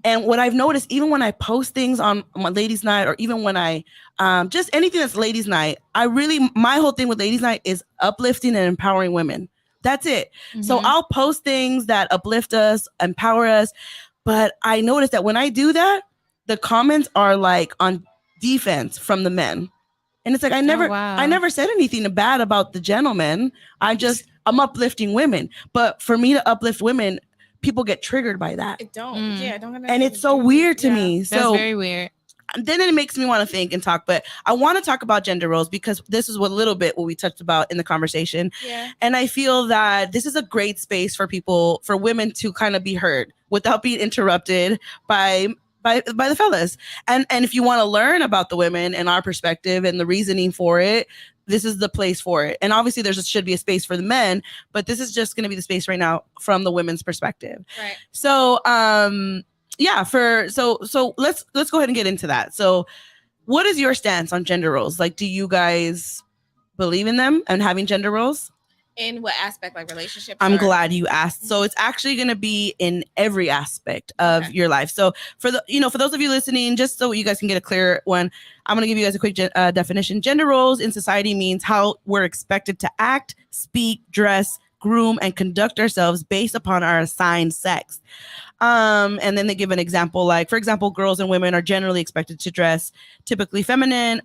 Speaker 1: And what I've noticed, even when I post things on my Ladies Night, or even when I just anything that's Ladies Night, my whole thing with Ladies Night is uplifting and empowering women. That's it.
Speaker 2: Mm-hmm.
Speaker 1: So I'll post things that uplift us, empower us. But I noticed that when I do that, the comments are like on defense from the men. And it's like, I never said anything bad about the gentleman. I'm uplifting women. But for me to uplift women, people get triggered by that.
Speaker 3: It don't. Yeah, don't.
Speaker 1: And it's so weird to me. So
Speaker 2: that's very weird.
Speaker 1: Then it makes me want to think and talk. But I want to talk about gender roles, because this is what we touched about in the conversation. Yeah. And I feel that this is a great space for women to kind of be heard without being interrupted by the fellas. And if you want to learn about the women and our perspective and the reasoning for it, this is the place for it. And obviously should be a space for the men, but this is just going to be the space right now from the women's perspective.
Speaker 3: Right.
Speaker 1: So, yeah, so let's go ahead and get into that. So what is your stance on gender roles? Like, do you guys believe in them and having gender roles?
Speaker 3: In what aspect, like relationships?
Speaker 1: I'm glad you asked. So it's actually going to be in every aspect of your life. So for those of you listening, just so you guys can get a clear one, I'm going to give you guys a quick definition. Gender roles in society means how we're expected to act, speak, dress, groom, and conduct ourselves based upon our assigned sex. And then they give an example, like, for example, girls and women are generally expected to dress typically feminine,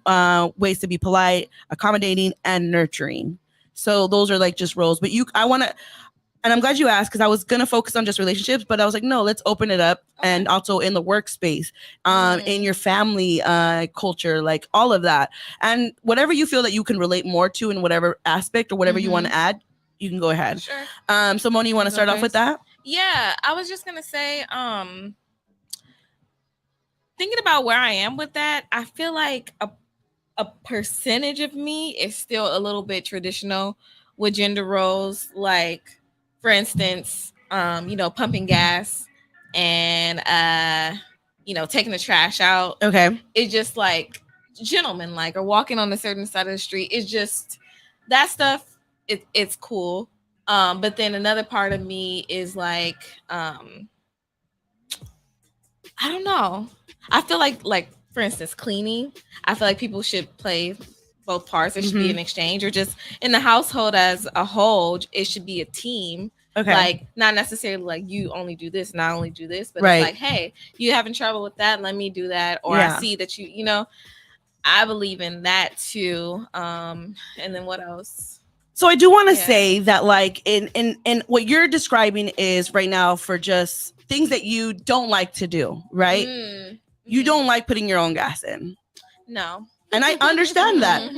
Speaker 1: ways to be polite, accommodating, and nurturing. So those are like just roles. But and I'm glad you asked, because I was going to focus on just relationships, but I was like, no, let's open it up. Okay. And also in the workspace, in your family culture, like all of that. And whatever you feel that you can relate more to in whatever aspect or whatever you want to add, you can go ahead.
Speaker 3: Sure.
Speaker 1: So Moni, you want to start off with that?
Speaker 3: Yeah, I was just going to say, thinking about where I am with that, I feel like a percentage of me is still a little bit traditional with gender roles. Like, for instance, pumping gas and, taking the trash out.
Speaker 1: Okay.
Speaker 3: It's just like gentleman-like, or walking on a certain side of the street. It's just that stuff. It's cool. But then another part of me is like, I don't know. I feel like for instance, cleaning. I feel like people should play both parts. It should be an exchange, or just in the household as a whole, it should be a team.
Speaker 1: Okay.
Speaker 3: Like, not necessarily like you only do this and I only do this, but
Speaker 1: Right.
Speaker 3: it's like, hey, you having trouble with that? Let me do that. Or
Speaker 1: Yeah.
Speaker 3: I see that you know, I believe in that too. And then what else?
Speaker 1: So I do want to say that, like, in what you're describing is right now for just things that you don't like to do, right? You don't like putting your own gas in.
Speaker 3: No.
Speaker 1: And I understand that.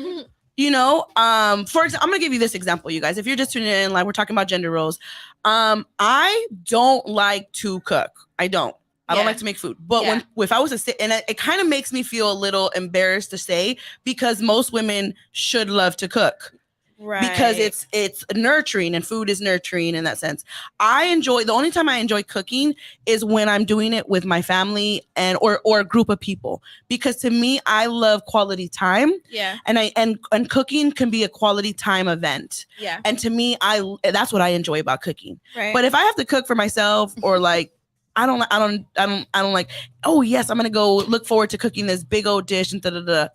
Speaker 1: You know, for example, I'm gonna give you this example, you guys. If you're just tuning in, like, we're talking about gender roles. I don't like to cook. I don't like to make food. But if I was to sit, and it kind of makes me feel a little embarrassed to say, because most women should love to cook. Right. Because it's nurturing, and food is nurturing in that sense. The only time I enjoy cooking is when I'm doing it with my family or a group of people, because to me, I love quality time. Yeah. And cooking can be a quality time event. Yeah. And to me, that's what I enjoy about cooking. Right. But if I have to cook for myself, or like, I don't like, oh yes, I'm gonna go look forward to cooking this big old dish and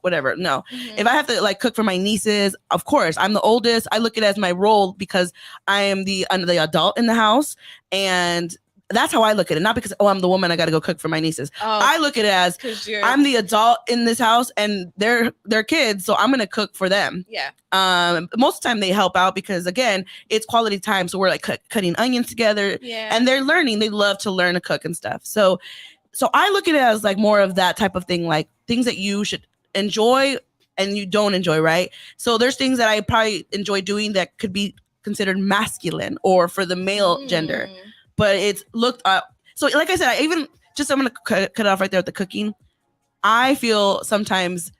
Speaker 1: whatever. No. If I have to like cook for my nieces, of course, I'm the oldest. I look at it as my role because I am the adult in the house, and that's how I look at it. Not because, I'm the woman, I got to go cook for my nieces. I look at it as I'm the adult in this house and they're kids, so I'm going to cook for them. Yeah. Most of the time they help out because, again, it's quality time. So we're like cutting onions together. Yeah. And they're learning. They love to learn to cook and stuff. So I look at it as like more of that type of thing, like things that you should enjoy and you don't enjoy, right? So there's things that I probably enjoy doing that could be considered masculine or for the male gender. But it's looked up. So like I said, I'm going to cut it off right there with the cooking. I feel sometimes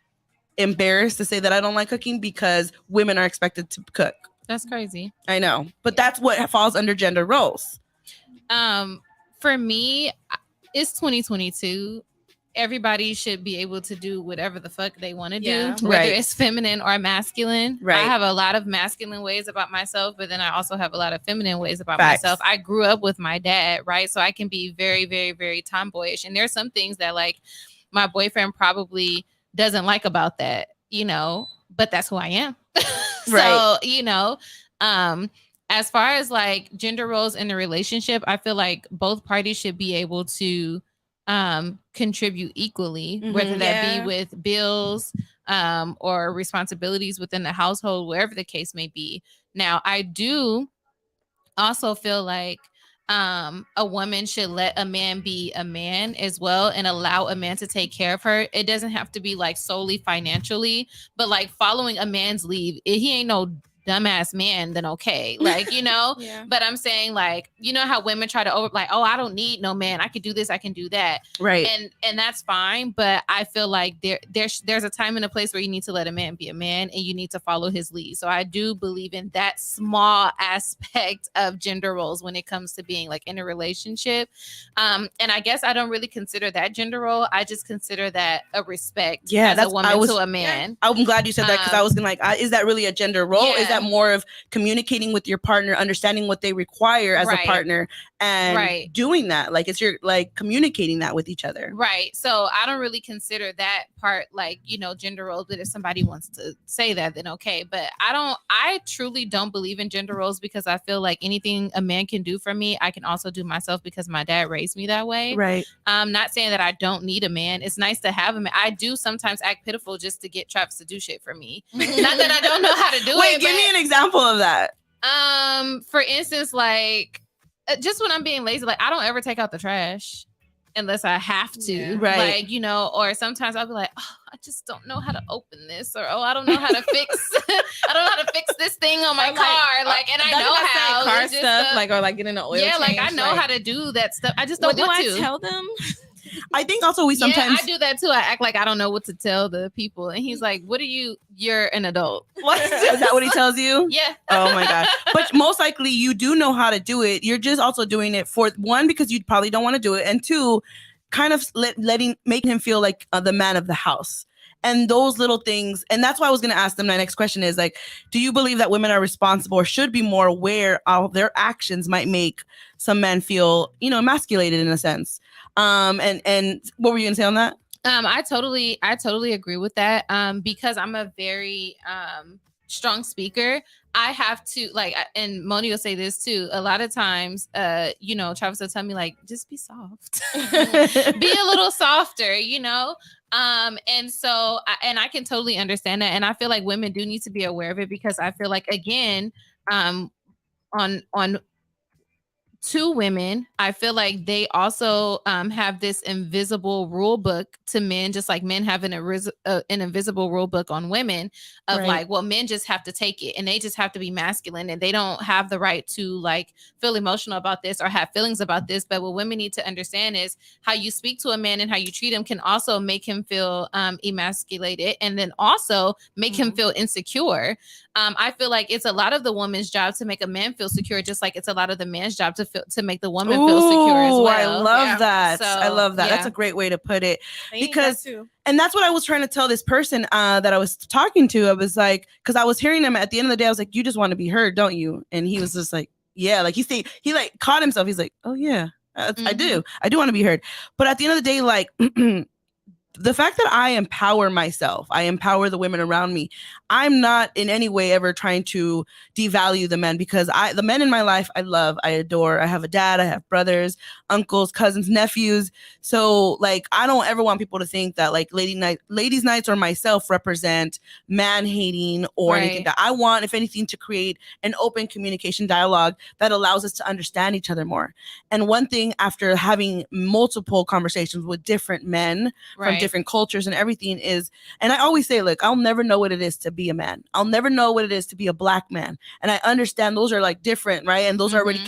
Speaker 1: embarrassed to say that I don't like cooking because women are expected to cook.
Speaker 2: That's crazy.
Speaker 1: I know. But that's what falls under gender roles.
Speaker 2: For me, it's 2022. Everybody should be able to do whatever the fuck they want to do, whether it's feminine or masculine. Right. I have a lot of masculine ways about myself, but then I also have a lot of feminine ways about myself. I grew up with my dad, right? So I can be very, very, very tomboyish. And there's some things that like my boyfriend probably doesn't like about that, you know, but that's who I am. So, you know, as far as like gender roles in a relationship, I feel like both parties should be able to contribute equally, whether that be with bills or responsibilities within the household, wherever the case may be. Now, I do also feel like a woman should let a man be a man as well and allow a man to take care of her. It doesn't have to be like solely financially, but like following a man's lead. He ain't no dumbass man, then okay, like, you know. But I'm saying, like, you know how women try to I don't need no man, I can do this, I can do that, right? And that's fine, but I feel like there's a time and a place where you need to let a man be a man and you need to follow his lead. So I do believe in that small aspect of gender roles when it comes to being like in a relationship. And I guess I don't really consider that gender role. I just consider that a respect as a woman to a man.
Speaker 1: I'm glad you said that, because I was gonna like, is that really a gender role? Is that more of communicating with your partner, understanding what they require as a partner, and doing that? Like, it's your like communicating that with each other.
Speaker 2: Right. So I don't really consider that part like, you know, gender roles. But if somebody wants to say that, then okay. But I truly don't believe in gender roles, because I feel like anything a man can do for me, I can also do myself, because my dad raised me that way. Right. I'm not saying that I don't need a man. It's nice to have a man. I do sometimes act pitiful just to get Travis to do shit for me. Not that I don't know how to do it.
Speaker 1: Wait, give me an example of that.
Speaker 2: For instance, like just when I'm being lazy, like I don't ever take out the trash unless I have to, right? Like, you know, or sometimes I'll be like, oh, I just don't know how to open this, or I don't know how to fix, I don't know how to fix this thing on my car, like, and I know how
Speaker 3: car stuff, like, or like getting an oil change,
Speaker 2: like I know how to do that stuff. I just don't want to.
Speaker 3: Do I tell them?
Speaker 1: I think also we sometimes
Speaker 2: I do that too. I act like I don't know what to tell the people, and he's like, "What are you? You're an adult."
Speaker 1: What is that? What he tells you?
Speaker 2: Yeah.
Speaker 1: Oh my god! But most likely you do know how to do it. You're just also doing it for one, because you probably don't want to do it, and two, kind of making him feel like the man of the house. And those little things, and that's why I was going to ask them. My next question is like, do you believe that women are responsible or should be more aware of their actions might make some men feel, emasculated in a sense? And what were you going to say on that?
Speaker 2: I totally agree with that. Because I'm a very strong speaker. I have to and Moni will say this too. A lot of times, Travis will tell me like, just be soft, be a little softer, and so, I can totally understand that. And I feel like women do need to be aware of it, because I feel like, again, on to women, I feel like they also have this invisible rule book to men, just like men have an invisible rule book on women of
Speaker 1: Right.
Speaker 2: like, well, men just have to take it and they just have to be masculine and they don't have the right to like feel emotional about this or have feelings about this. But what women need to understand is how you speak to a man and how you treat him can also make him feel emasculated, and then also make him feel insecure. I feel like it's a lot of the woman's job to make a man feel secure, just like it's a lot of the man's job to make the woman feel secure as well.
Speaker 1: I love that.
Speaker 2: So,
Speaker 1: I love that.
Speaker 2: yeah.
Speaker 1: That's a great way to put it.
Speaker 3: Because
Speaker 1: And that's what I was trying to tell this person that I was talking to. I was like, because I was hearing him at the end of the day, I was like, you just want to be heard, don't you? And he was just like, yeah, like he like caught himself. He's like, oh yeah, I do want to be heard. But at the end of the day, like the fact that I empower myself, I empower the women around me. I'm not in any way ever trying to devalue the men, because the men in my life, I love, I adore. I have a dad, I have brothers, uncles, cousins, nephews. So like, I don't ever want people to think that like ladies nights or myself represent man hating or anything. That I want, if anything, to create an open communication dialogue that allows us to understand each other more. And one thing, after having multiple conversations with different men from different cultures and everything, is, and I always say, look, I'll never know what it is to be a man. I'll never know what it is to be a black man. And I understand those are like different, right? And those are already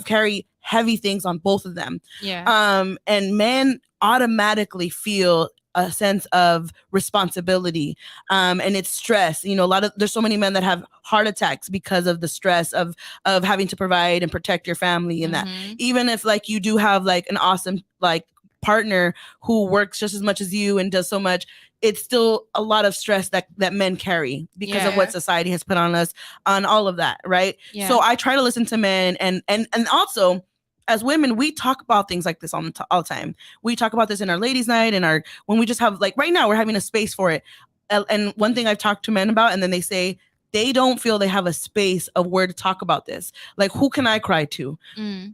Speaker 1: carry heavy things on both of them.
Speaker 2: Yeah.
Speaker 1: And men automatically feel a sense of responsibility, and it's stress. There's so many men that have heart attacks because of the stress of having to provide and protect your family, and that even if like you do have like an awesome like partner who works just as much as you and does so much, it's still a lot of stress that men carry because of what society has put on us, on all of that, right? So I try to listen to men, and also as women, we talk about things like this all the time. We talk about this in our ladies' night, and when we just have, like right now, we're having a space for it. And one thing I've talked to men about, and then they say they don't feel they have a space of where to talk about this. Like, who can I cry to?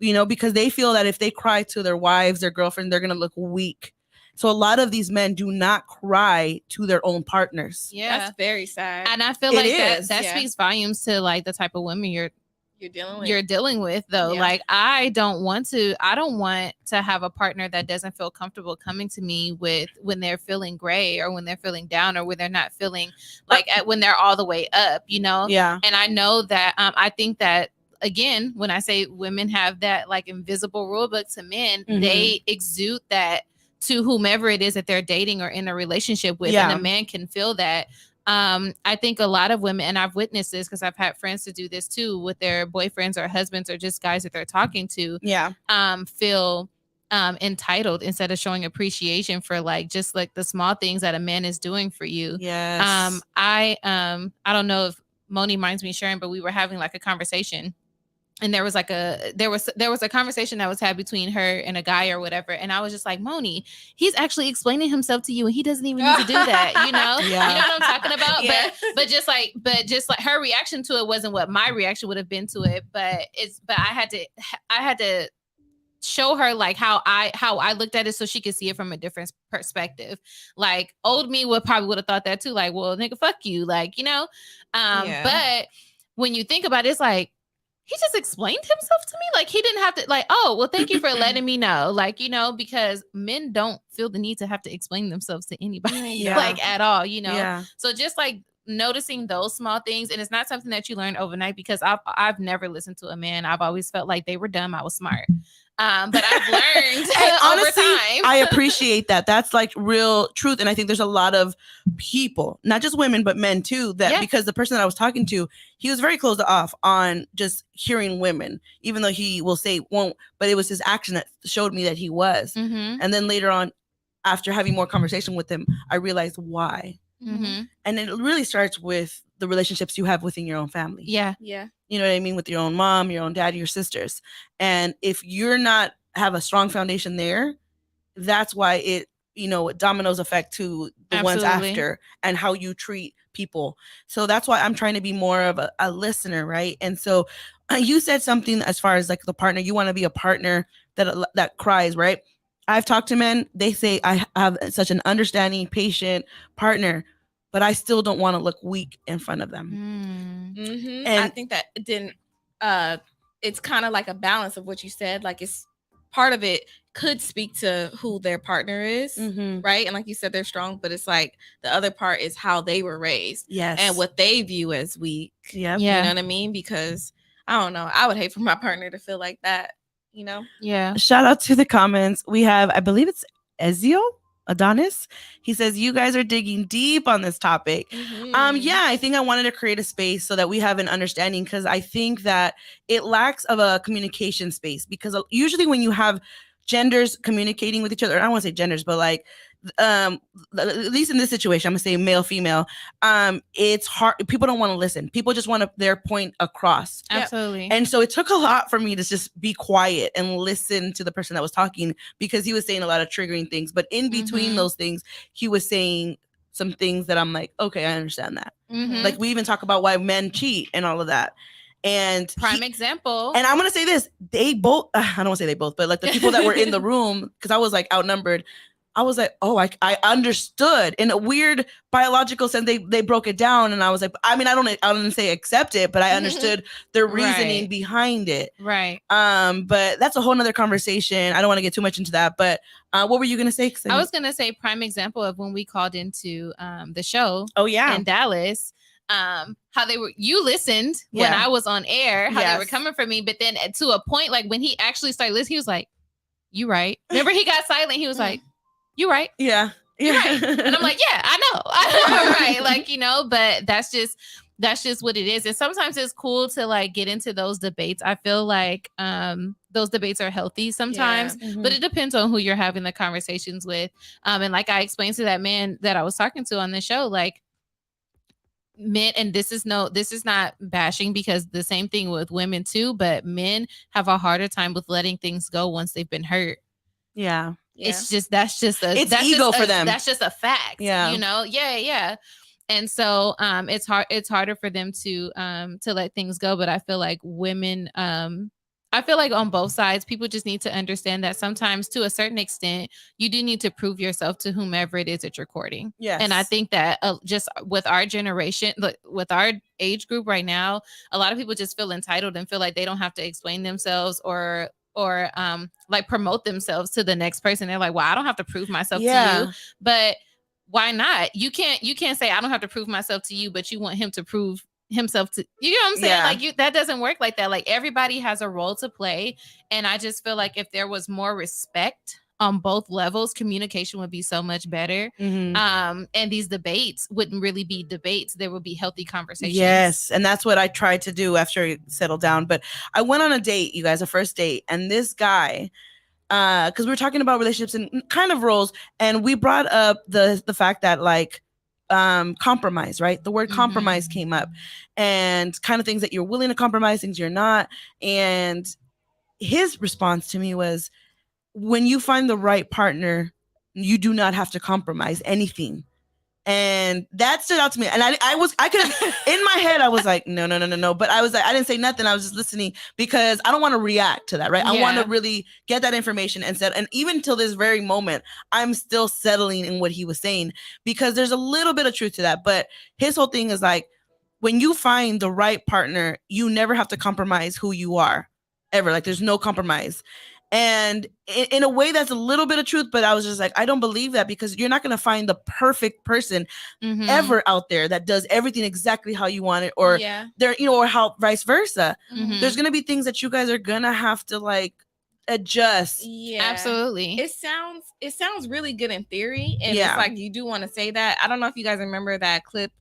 Speaker 1: Because they feel that if they cry to their wives, their girlfriend, they're going to look weak. So a lot of these men do not cry to their own partners.
Speaker 2: Yeah.
Speaker 3: That's very sad.
Speaker 2: And I feel like that speaks volumes to like the type of women you're dealing with though. Like I don't want to have a partner that doesn't feel comfortable coming to me with when they're feeling gray or when they're feeling down or when they're not feeling like when they're all the way up,
Speaker 1: Yeah.
Speaker 2: And I know that I think that, again, when I say women have that like invisible rule book to men, they exude that to whomever it is that they're dating or in a relationship with, and the man can feel that. I think a lot of women, and I've witnessed this because I've had friends to do this too with their boyfriends or husbands or just guys that they're talking to, feel entitled instead of showing appreciation for like just like the small things that a man is doing for you. I don't know if Moni minds me sharing, but we were having like a conversation. And there was a conversation that was had between her and a guy or whatever. And I was just like, Moni, he's actually explaining himself to you and he doesn't even need to do that. You know what I'm talking about? But just like her reaction to it wasn't what my reaction would have been to it. But I had to show her like how I looked at it so she could see it from a different perspective. Like old me would have thought that too. Like, well, nigga, fuck you. Like, but when you think about it, it's like, he just explained himself to me. Like he didn't have to like, oh, well, thank you for letting me know. Like, because men don't feel the need to have to explain themselves to anybody like at all, So just like noticing those small things. And it's not something that you learn overnight, because I've never listened to a man. I've always felt like they were dumb. I was smart. But I've learned over time.
Speaker 1: I appreciate that. That's like real truth. And I think there's a lot of people, not just women, but men too, that because the person that I was talking to, he was very closed off on just hearing women, even though he will say won't, but it was his action that showed me that he was. And then later on, after having more conversation with him, I realized why.
Speaker 2: Mm-hmm.
Speaker 1: And it really starts with the relationships you have within your own family.
Speaker 2: Yeah.
Speaker 3: Yeah.
Speaker 1: You know what I mean? With your own mom, your own dad, your sisters. And if you're not have a strong foundation there, that's why it, dominoes effect to the ones
Speaker 2: Absolutely.
Speaker 1: after and how you treat people. So that's why I'm trying to be more of a listener, right? And so you said something as far as like the partner, you want to be a partner that cries, right? I've talked to men, they say I have such an understanding, patient partner, but I still don't want to look weak in front of them.
Speaker 2: Mm.
Speaker 3: I
Speaker 1: And
Speaker 3: think that it didn't it's kind of like a balance of what you said. Like, it's part of it could speak to who their partner is, right? And like you said, they're strong, but it's like the other part is how they were raised,
Speaker 1: yes,
Speaker 3: and what they view as weak.
Speaker 1: Yep.
Speaker 3: You
Speaker 2: Yeah.
Speaker 3: know what I mean? Because I don't know, I would hate for my partner to feel like that, you know?
Speaker 2: Yeah.
Speaker 1: Shout out to the comments. We have, I believe it's Ezio Adonis. He says, you guys are digging deep on this topic. Yeah, I think I wanted to create a space so that we have an understanding, because I think that it lacks of a communication space, because usually when you have genders communicating with each other, I don't want to say genders, but like at least in this situation, I'm gonna say male, female, it's hard. People don't want to listen. People just want their point across.
Speaker 2: Absolutely.
Speaker 1: And so it took a lot for me to just be quiet and listen to the person that was talking, because he was saying a lot of triggering things, but in between those things, he was saying some things that I'm like, okay, I understand that. Like, we even talk about why men cheat and all of that. And
Speaker 2: prime example.
Speaker 1: and I'm gonna say this, they both, I don't want to say they both, but like the people that were in the room, because I was like outnumbered, I was like, oh, I understood in a weird biological sense. They broke it down, and I was like, I mean, I don't say accept it, but I understood the reasoning behind it.
Speaker 2: Right.
Speaker 1: But that's a whole nother conversation. I don't want to get too much into that. But what were you gonna say?
Speaker 2: I was gonna say prime example of when we called into the show.
Speaker 1: Oh yeah,
Speaker 2: in Dallas. How you listened when I was on air, how they were coming for me, but then to a point, like when he actually started listening, he was like, "You right." Remember, he got silent. He was like, "You right."
Speaker 1: Yeah.
Speaker 2: You're right. And I'm like, yeah, I know. Right. Like, but that's just what it is. And sometimes it's cool to like get into those debates. I feel like those debates are healthy sometimes, but it depends on who you're having the conversations with. And like I explained to that man that I was talking to on the show, like, men, and this is not bashing, because the same thing with women too, but men have a harder time with letting things go once they've been hurt.
Speaker 1: Yeah.
Speaker 2: It's that's
Speaker 1: ego for them.
Speaker 2: That's just a fact.
Speaker 1: Yeah.
Speaker 2: Yeah. And so it's harder for them to let things go. But I feel like women, I feel like on both sides, people just need to understand that sometimes, to a certain extent, you do need to prove yourself to whomever it is that you're courting.
Speaker 1: Yes.
Speaker 2: And I think that just with our generation, with our age group right now, a lot of people just feel entitled and feel like they don't have to explain themselves or like promote themselves to the next person. They're like, well, I don't have to prove myself to you. But why not? You can't say I don't have to prove myself to you, but you want him to prove himself to you. Know what I'm saying? Like, that doesn't work like that. Like, everybody has a role to play. And I just feel like if there was more respect on both levels, communication would be so much better. And these debates wouldn't really be debates. There would be healthy conversations.
Speaker 1: Yes. And that's what I tried to do after I settled down. But I went on a date, you guys, a first date. And this guy, because we were talking about relationships and kind of roles, and we brought up the fact that, like, compromise, right? The word compromise came up, and kind of things that you're willing to compromise, things you're not. And his response to me was, when you find the right partner, you do not have to compromise anything. And that stood out to me. And I could have, in my head, I was like, no. But I was like, I didn't say nothing. I was just listening, because I don't want to react to that, right? I want to really get that information and set. And even till this very moment, I'm still settling in what he was saying, because there's a little bit of truth to that. But his whole thing is like, when you find the right partner, you never have to compromise who you are, ever. Like, there's no compromise. And in a way, that's a little bit of truth, but I was just like, I don't believe that, because you're not going to find the perfect person ever out there that does everything exactly how you want it, or there, or how vice versa. There's going to be things that you guys are going to have to like adjust.
Speaker 3: Yeah,
Speaker 2: absolutely.
Speaker 3: It sounds really good in theory, and it's like you do want to say that. I don't know if you guys remember that clip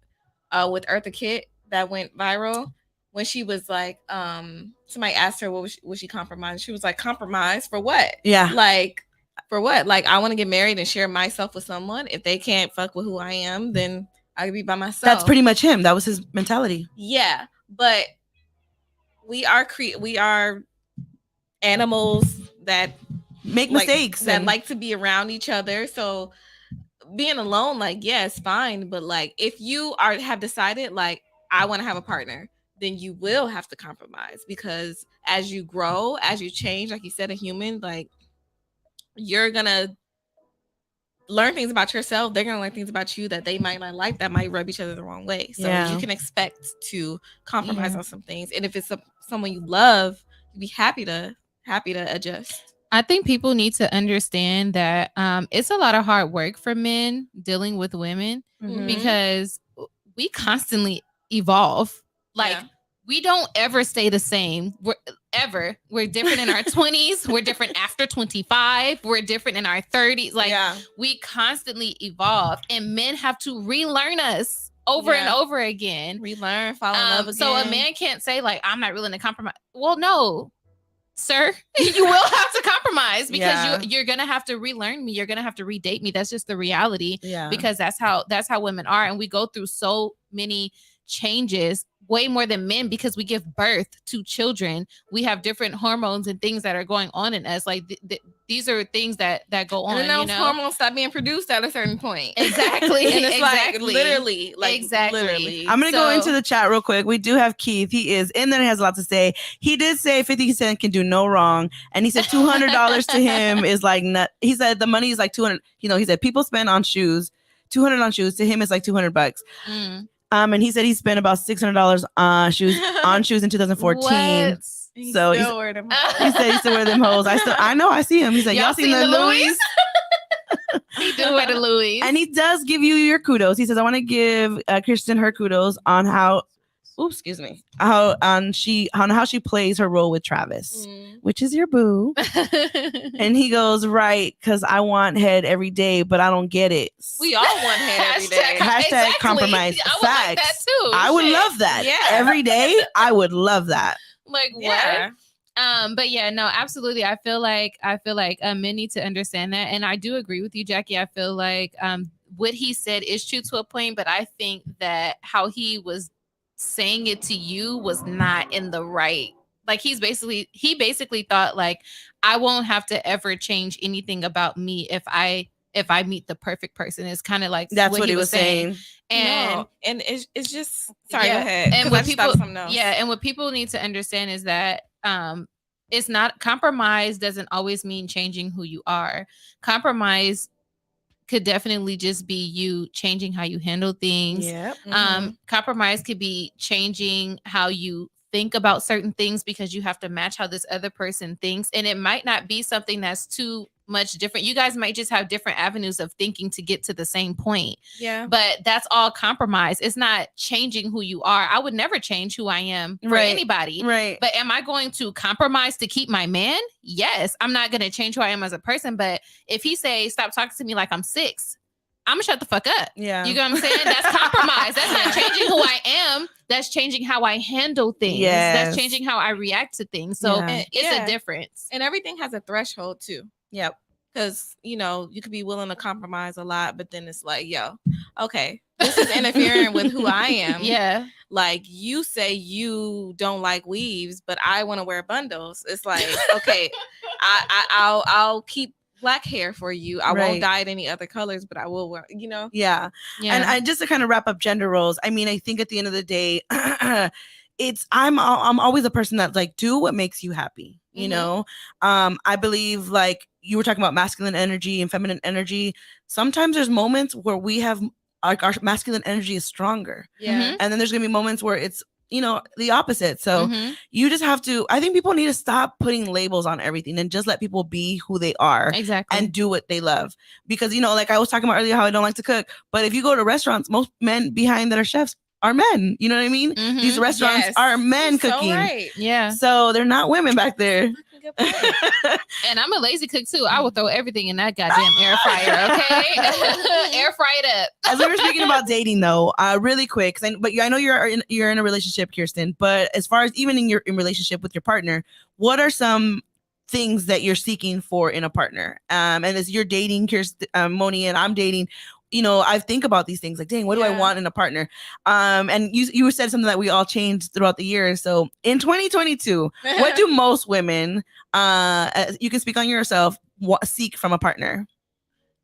Speaker 3: with Eartha Kitt that went viral, when she was like, somebody asked her, what was she compromised? She was like, compromise for what?
Speaker 1: Yeah.
Speaker 3: Like, For what? Like, I want to get married and share myself with someone. If they can't fuck with who I am, then I can be by myself.
Speaker 1: That's pretty much him. That was his mentality.
Speaker 3: Yeah, but we are animals that
Speaker 1: Make mistakes
Speaker 3: that
Speaker 1: and
Speaker 3: like to be around each other. So being alone, like, yeah, it's fine. But like, if you have decided like I want to have a partner, then you will have to compromise, because as you grow, as you change, like you said, a human, like, you're gonna learn things about yourself. They're gonna learn things about you that they might not like, that might rub each other the wrong way. So
Speaker 1: Yeah.
Speaker 3: you can expect to compromise on some things. And if it's someone you love, you'd be happy to adjust.
Speaker 2: I think people need to understand that it's a lot of hard work for men dealing with women,
Speaker 1: Mhm.
Speaker 2: because we constantly evolve. Like,
Speaker 3: Yeah.
Speaker 2: we don't ever stay the same. We're different in our 20s. We're different after 25. We're different in our 30s. Like,
Speaker 3: yeah.
Speaker 2: we constantly evolve, and men have to relearn us over and over again.
Speaker 3: Relearn, fall in love again.
Speaker 2: So a man can't say like, I'm not willing to compromise. Well, no, sir, you will have to compromise, because you're gonna have to relearn me. You're gonna have to redate me. That's just the reality.
Speaker 1: Yeah.
Speaker 2: Because that's how women are, and we go through so many changes, way more than men, because we give birth to children. We have different hormones and things that are going on in us. Like these are things that go on.
Speaker 3: And then those hormones stop being produced at a certain point.
Speaker 2: Exactly.
Speaker 3: And it's
Speaker 2: exactly.
Speaker 3: literally.
Speaker 1: I'm gonna go into the chat real quick. We do have Keith. He is in there and has a lot to say. He did say 50 Cent can do no wrong, and he said $200 to him is like nut. He said the money is like 200. You know, he said people spend on shoes, 200 on shoes. To him, it's like $200. And he said he spent about $600 on shoes in 2014.
Speaker 2: What?
Speaker 1: So he said he still wear them hoes. I know, I see him. He's like, y'all seen the Louis?
Speaker 2: He do wear the Louis.
Speaker 1: And he does give you your kudos. He says, I want to give Kirsten her kudos on how she plays her role with Travis, which is your boo. And he goes, right, because I want head every day, but I don't get it.
Speaker 3: We all want head every day.
Speaker 1: Hashtag compromise.
Speaker 2: I would like that too.
Speaker 1: I would love that.
Speaker 3: Yeah.
Speaker 1: Every day, I would love that.
Speaker 2: Like,
Speaker 3: Yeah.
Speaker 2: what? But yeah, no, absolutely. I feel like men need to understand that, and I do agree with you, Jackie. I feel like what he said is true to a point, but I think that how he was saying it to you was not in the right. Like, he basically thought like, I won't have to ever change anything about me if I meet the perfect person. It's kind of like
Speaker 1: that's what he was saying.
Speaker 2: And
Speaker 3: it's just sorry, go ahead.
Speaker 2: And what people and what people need to understand is that it's not, compromise doesn't always mean changing who you are. Compromise could definitely just be you changing how you handle things.
Speaker 1: Yeah.
Speaker 2: Compromise could be changing how you think about certain things, because you have to match how this other person thinks, and it might not be something that's too much different. You guys might just have different avenues of thinking to get to the same point.
Speaker 3: Yeah.
Speaker 2: But that's all compromise. It's not changing who you are. I would never change who I am for anybody.
Speaker 1: Right.
Speaker 2: But am I going to compromise to keep my man? Yes. I'm not going to change who I am as a person. But if he say, stop talking to me like I'm 6, I'm gonna shut the fuck up.
Speaker 1: Yeah.
Speaker 2: You know what I'm saying? That's compromise. That's not changing who I am. That's changing how I handle things.
Speaker 1: Yes.
Speaker 2: That's changing how I react to things. So it's a difference.
Speaker 3: And everything has a threshold too.
Speaker 1: Yep.
Speaker 3: Because, you know, you could be willing to compromise a lot, but then it's like, yo, okay, this is interfering with who I am.
Speaker 2: Yeah.
Speaker 3: Like, you say you don't like weaves, but I want to wear bundles. It's like, okay, I'll keep black hair for you. I won't dye it any other colors, but I will wear, you know?
Speaker 1: Yeah. And I just to kind of wrap up gender roles, I mean, I think at the end of the day, I'm always a person that's like, do what makes you happy. You know, I believe, like you were talking about masculine energy and feminine energy. Sometimes there's moments where we have like our masculine energy is stronger.
Speaker 3: Yeah.
Speaker 1: And then there's gonna be moments where it's, you know, the opposite. So you just have to, I think people need to stop putting labels on everything and just let people be who they are.
Speaker 2: Exactly.
Speaker 1: And do what they love. Because, you know, like I was talking about earlier, how I don't like to cook, but if you go to restaurants, most men behind that are chefs are men. You know what I mean? These restaurants are men cooking.
Speaker 3: So right.
Speaker 2: Yeah.
Speaker 1: So they're not women back there.
Speaker 2: And I'm a lazy cook too. I will throw everything in that goddamn air fryer. Okay. Air fry it up.
Speaker 1: As we were speaking about dating though, really quick, but I know you're in a relationship, Kirsten, but as far as even in relationship with your partner, what are some things that you're seeking for in a partner. And as you're dating Kirsten, Moni, and I'm dating, I think about these things like, dang, what do I want in a partner? And you said something that we all changed throughout the year. So in 2022, what do most women, you can speak on yourself, seek from a partner?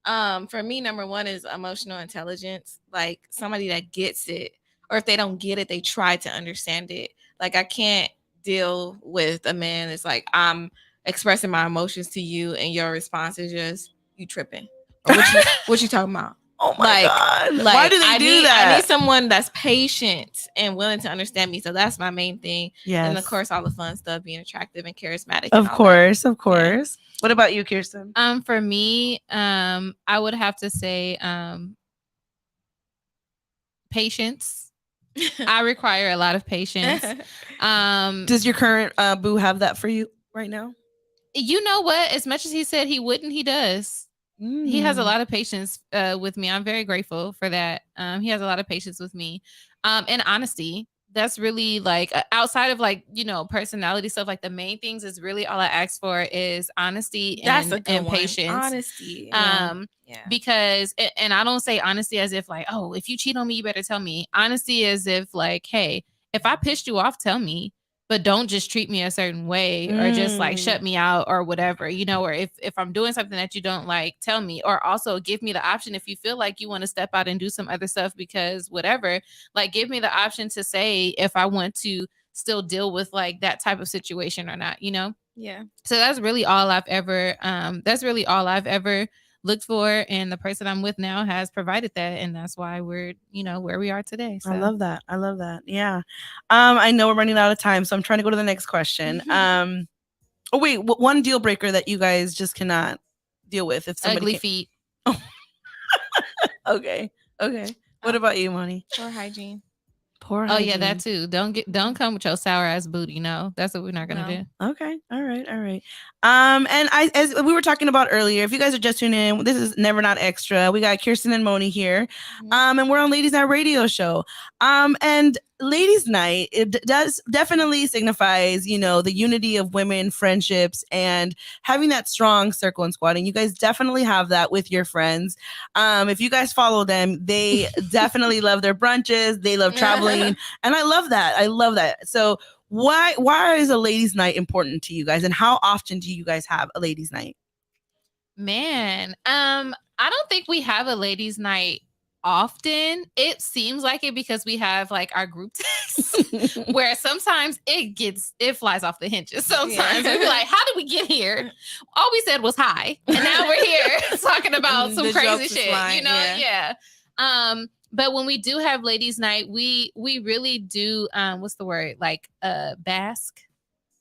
Speaker 3: For me, number one is emotional intelligence, like somebody that gets it, or if they don't get it, they try to understand it. Like I can't deal with a man that's like, I'm expressing my emotions to you and your response is just you tripping. Or what you talking about?
Speaker 1: Oh my God. Why do they do that?
Speaker 3: I need someone that's patient and willing to understand me. So that's my main thing.
Speaker 1: Yes.
Speaker 3: And of course, all the fun stuff, being attractive and charismatic.
Speaker 1: Of course. Yeah. What about you, Kirsten?
Speaker 2: For me, I would have to say patience. I require a lot of patience.
Speaker 1: Does your current boo have that for you right now?
Speaker 2: You know what? As much as he said he wouldn't, he does. He has a lot of patience with me. I'm very grateful for that. He has a lot of patience with me. And honesty. That's really like outside of like, personality stuff, like the main things is really all I ask for is honesty and patience.
Speaker 3: Honesty.
Speaker 2: Because, and I don't say honesty as if like, oh, if you cheat on me, you better tell me. Honesty as if like, hey, if I pissed you off, tell me. But don't just treat me a certain way or just like shut me out or whatever, or if I'm doing something that you don't like, tell me, or also give me the option if you feel like you want to step out and do some other stuff because whatever, like give me the option to say if I want to still deal with like that type of situation or not,
Speaker 3: Yeah.
Speaker 2: So that's really all I've ever looked for, and the person I'm with now has provided that, and that's why we're where we are today. So.
Speaker 1: I love that. Yeah. I know we're running out of time, so I'm trying to go to the next question. Oh wait, one deal breaker that you guys just cannot deal with if somebody
Speaker 2: ugly feet.
Speaker 1: Okay. What about you, Moni?
Speaker 3: Poor hygiene.
Speaker 2: Oh yeah, that too. Don't come with your sour ass booty. No, that's what we're not gonna do.
Speaker 1: Okay. All right. And as we were talking about earlier, if you guys are just tuning in, this is Never Not Extra. We got Kirsten and Moni here. And we're on Ladies Night Radio Show. And Ladies Night, it does definitely signifies, the unity of women, friendships, and having that strong circle and squad. And you guys definitely have that with your friends. If you guys follow them, they definitely love their brunches. They love traveling. And I love that. So why is a ladies' night important to you guys? And how often do you guys have a ladies' night?
Speaker 2: Man, I don't think we have a ladies' night often. It seems like it because we have like our group text where sometimes it flies off the hinges. Sometimes we be like, how did we get here? All we said was hi, and now we're here talking about some crazy shit. Yeah. But when we do have ladies' night, we really do what's the word? Like bask.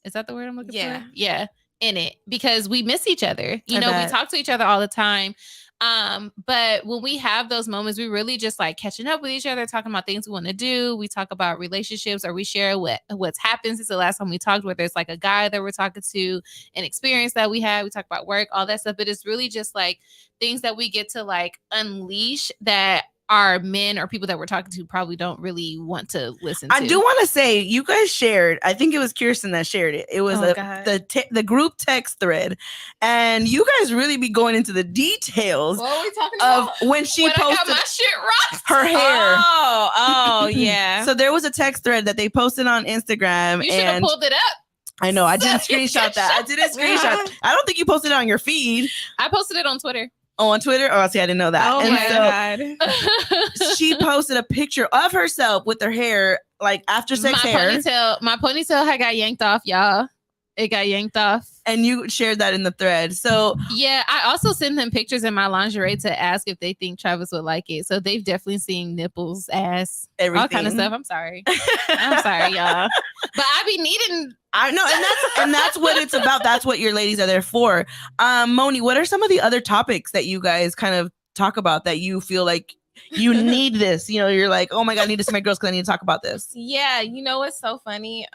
Speaker 2: Is that the word I'm looking for? Yeah. In it, because we miss each other. We talk to each other all the time. But when we have those moments, we really just like catching up with each other, talking about things we want to do. We talk about relationships, or we share what's happened since the last time we talked, whether it's like a guy that we're talking to, an experience that we had. We talk about work, all that stuff. But it's really just like things that we get to like unleash that our men or people that we're talking to probably don't really want to listen to.
Speaker 1: I do want to say you guys shared, I think it was Kirsten that shared it. It was the group text thread, and you guys really be going into the details
Speaker 3: what are we talking
Speaker 1: of
Speaker 3: about?
Speaker 1: when she posted
Speaker 2: I got my shit rocked.
Speaker 1: her hair.
Speaker 3: Oh yeah.
Speaker 1: So there was a text thread that they posted on Instagram.
Speaker 2: You should have pulled it up.
Speaker 1: I know, I didn't screenshot that. I don't think you posted it on your feed.
Speaker 2: I posted it on Twitter.
Speaker 1: Oh, on Twitter? Oh, see, I didn't know that.
Speaker 3: Oh, my
Speaker 1: God. She posted a picture of herself with her hair, like after sex hair.
Speaker 2: My ponytail had got yanked off, y'all. It got yanked off.
Speaker 1: And you shared that in the thread. So
Speaker 2: yeah, I also send them pictures in my lingerie to ask if they think Travis would like it. So they've definitely seen nipples, ass,
Speaker 1: everything.
Speaker 2: All kind of stuff. I'm sorry, y'all. But I be needing.
Speaker 1: I know, and that's what it's about. That's what your ladies are there for. Moni, what are some of the other topics that you guys kind of talk about that you feel like you need this? You're like, oh my God, I need to see my girls because I need to talk about this.
Speaker 3: Yeah, what's so funny?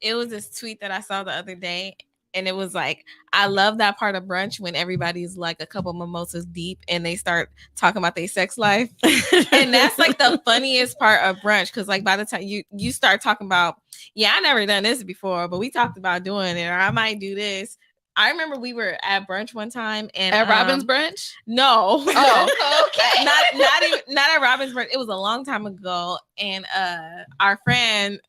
Speaker 3: It was this tweet that I saw the other day, and it was like, I love that part of brunch when everybody's like a couple mimosas deep and they start talking about their sex life. And that's like the funniest part of brunch, because like by the time you start talking about, I never done this before, but we talked about doing it, or I might do this. I remember we were at brunch one time and
Speaker 2: At Robin's brunch?
Speaker 3: No.
Speaker 2: Oh, okay.
Speaker 3: not at Robin's brunch. It was a long time ago, and our friend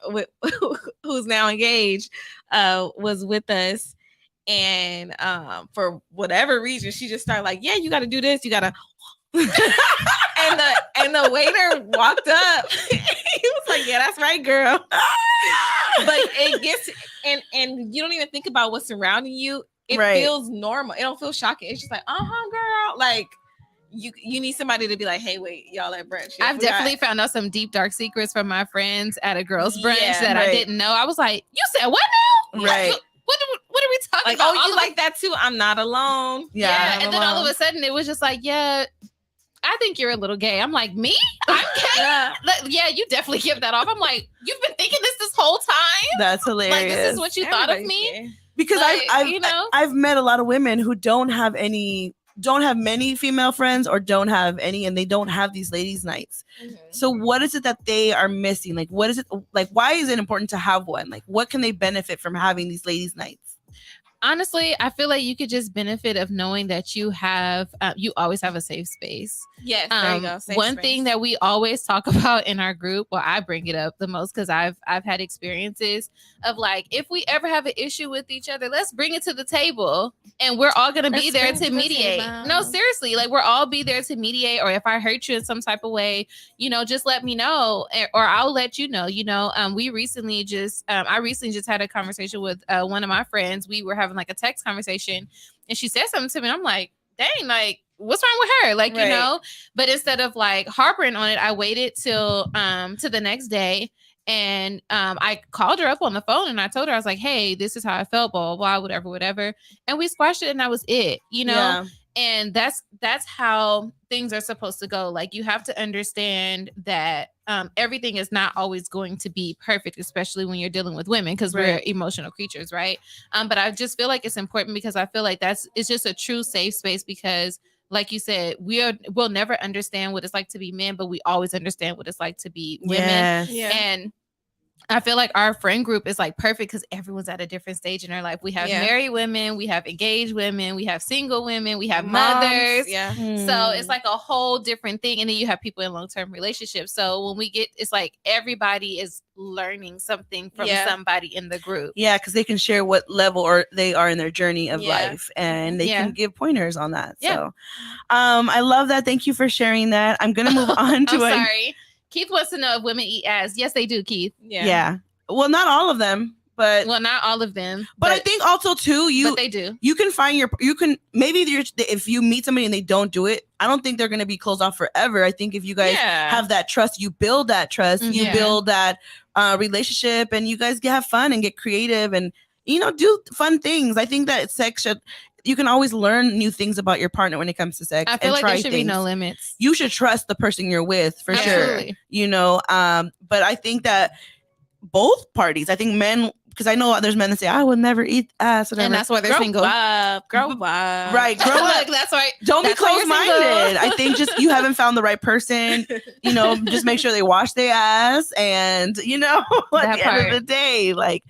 Speaker 3: who's now engaged was with us, and for whatever reason, she just started like, "Yeah, you got to do this. You got to." and the waiter walked up. He was like, "Yeah, that's right, girl." But it gets and you don't even think about what's surrounding you. It feels normal. It don't feel shocking. It's just like, girl. Like you need somebody to be like, hey, wait, y'all at brunch.
Speaker 2: I've definitely found out some deep dark secrets from my friends at a girls' brunch that I didn't know. I was like, you said what now?
Speaker 1: Right.
Speaker 2: What are we talking
Speaker 3: like,
Speaker 2: about?
Speaker 3: Oh, you like that too? I'm not alone.
Speaker 2: Yeah. And then all of a sudden it was just like, yeah, I think you're a little gay. I'm like, me? I'm gay? Yeah, you definitely give that off. I'm like, you've been thinking this whole time?
Speaker 1: That's hilarious.
Speaker 2: Like, this is what you thought of me?
Speaker 3: Gay.
Speaker 1: Because
Speaker 2: like,
Speaker 1: I've met a lot of women who don't have many female friends or don't have any, and they don't have these ladies' nights. Mm-hmm. So what is it that they are missing? Like, what is it like? Why is it important to have one? Like, what can they benefit from having these ladies' nights?
Speaker 2: Honestly, I feel like you could just benefit of knowing that you have, you always have a safe space.
Speaker 3: Yes, there you go.
Speaker 2: One thing that we always talk about in our group, well, I bring it up the most because I've had experiences of like, if we ever have an issue with each other, let's bring it to the table, and we're all gonna be there to mediate. No, seriously, like we're all be there to mediate. Or if I hurt you in some type of way, just let me know, or I'll let you know. We recently just, I recently just had a conversation with one of my friends. We were having like a text conversation, and she said something to me, and I'm like, dang, like what's wrong with her? Like, but instead of like harping on it, I waited till to the next day, and I called her up on the phone, and I told her, I was like, hey, this is how I felt, blah blah blah, whatever, and we squashed it, and that was it. Yeah. And that's how things are supposed to go. Like, you have to understand that everything is not always going to be perfect, especially when you're dealing with women, because we're emotional creatures, right? But I just feel like it's important because I feel like it's just a true safe space, because like you said, we'll never understand what it's like to be men, but we always understand what it's like to be women. Yes. Yeah. And I feel like our friend group is like perfect because everyone's at a different stage in their life. We have married women, we have engaged women, we have single women, we have mothers. Yeah. So it's like a whole different thing. And then you have people in long-term relationships. So when we get, it's like everybody is learning something from somebody in the group.
Speaker 1: Yeah, because they can share what level or they are in their journey of life, and they can give pointers on that. Yeah. So I love that. Thank you for sharing that. I'm gonna move on to
Speaker 2: sorry. Keith wants to know if women eat ass. Yes, they do, Keith.
Speaker 1: Yeah. Well, not all of them, but
Speaker 2: not all of them.
Speaker 1: But I think also too,
Speaker 2: but they do.
Speaker 1: You can find maybe if you meet somebody and they don't do it, I don't think they're gonna be closed off forever. I think if you guys have that trust, you build that trust, you build that relationship, and you guys have fun and get creative and do fun things. I think that sex you can always learn new things about your partner when it comes to sex.
Speaker 2: I feel like there should be no limits.
Speaker 1: You should trust the person you're with for sure. But I think that both parties, I think men, because I know there's men that say, I would never eat ass, whatever.
Speaker 2: And that's why they're single.
Speaker 3: Grow up.
Speaker 1: Right. Grow up.
Speaker 2: That's right.
Speaker 1: Don't be closed-minded. I think just you haven't found the right person. Just make sure they wash their ass, and at the end of the day, like.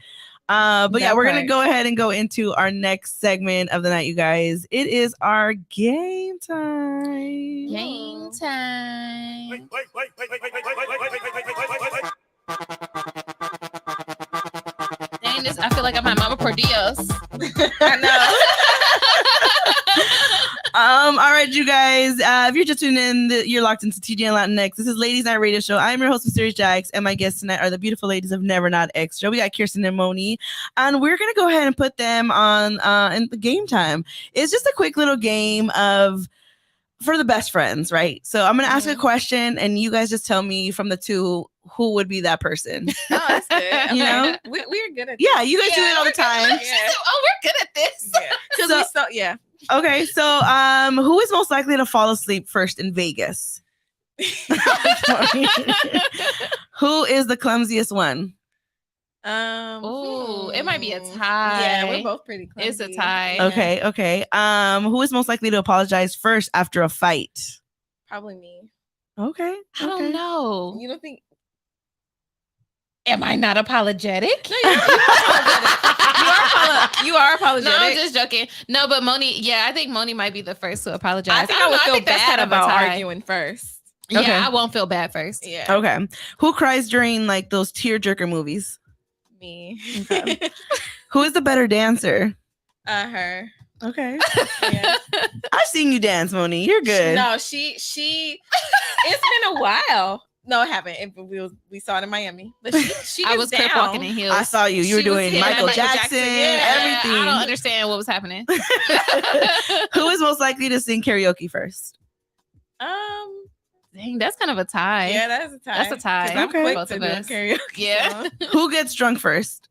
Speaker 1: But we're going to go ahead and go into our next segment of the night, you guys. It is our game time.
Speaker 2: Game time. Dang this, I feel like I'm at Mama Por Dios.
Speaker 3: I know.
Speaker 1: All right, you guys. If you're just tuning in, you're locked into TJ and Latinx. This is Ladies Night Radio Show. I'm your host, Mysterious Jax, and my guests tonight are the beautiful ladies of Never Not Extra. We got Kirsten and Moni, and we're gonna go ahead and put them on in the game time. It's just a quick little game for the best friends, right? So I'm gonna ask a question, and you guys just tell me from the two who would be that person.
Speaker 3: Oh, that's good. We're good at this.
Speaker 1: Yeah, you guys do it all the time.
Speaker 2: We're good at this.
Speaker 1: Okay, so who is most likely to fall asleep first in Vegas? Who is the clumsiest one?
Speaker 2: It might be a tie.
Speaker 3: Yeah, we're both pretty clumsy.
Speaker 2: It's a tie.
Speaker 1: Okay. Who is most likely to apologize first after a fight?
Speaker 3: Probably me.
Speaker 1: Okay.
Speaker 2: I don't know.
Speaker 3: You don't think?
Speaker 2: Am I not apologetic?
Speaker 3: No, you are apologetic.
Speaker 2: No, I'm just joking. No, but Moni, yeah, I think Moni might be the first to apologize.
Speaker 3: I think I would feel
Speaker 2: think that's
Speaker 3: bad
Speaker 2: kind of a
Speaker 3: about
Speaker 2: tie.
Speaker 3: arguing first.
Speaker 2: Yeah,
Speaker 1: Okay.
Speaker 2: I won't feel bad first.
Speaker 3: Yeah.
Speaker 1: Okay. Who cries during like those tearjerker movies?
Speaker 3: Me.
Speaker 1: Okay. Who is the better dancer?
Speaker 3: Her.
Speaker 1: Okay.
Speaker 3: Yeah.
Speaker 1: I've seen you dance, Moni. You're good.
Speaker 3: No, she. It's been a while. No, it haven't. We saw it in Miami, but she
Speaker 2: I was crip walking in heels.
Speaker 1: I saw you. You were
Speaker 3: She was
Speaker 1: doing
Speaker 3: hitting
Speaker 1: Michael
Speaker 3: Michael
Speaker 1: Jackson,
Speaker 3: Jackson, yeah.
Speaker 1: everything.
Speaker 2: I don't understand what was happening.
Speaker 1: Who is most likely to sing karaoke first?
Speaker 2: Dang, that's kind of a tie.
Speaker 3: Yeah, that's a tie.
Speaker 2: That's a tie.
Speaker 3: 'Cause I'm
Speaker 1: Okay.
Speaker 3: quick
Speaker 2: Both
Speaker 3: to
Speaker 2: of
Speaker 3: do a
Speaker 2: us.
Speaker 3: karaoke
Speaker 2: Yeah.
Speaker 3: song.
Speaker 1: Who gets drunk first?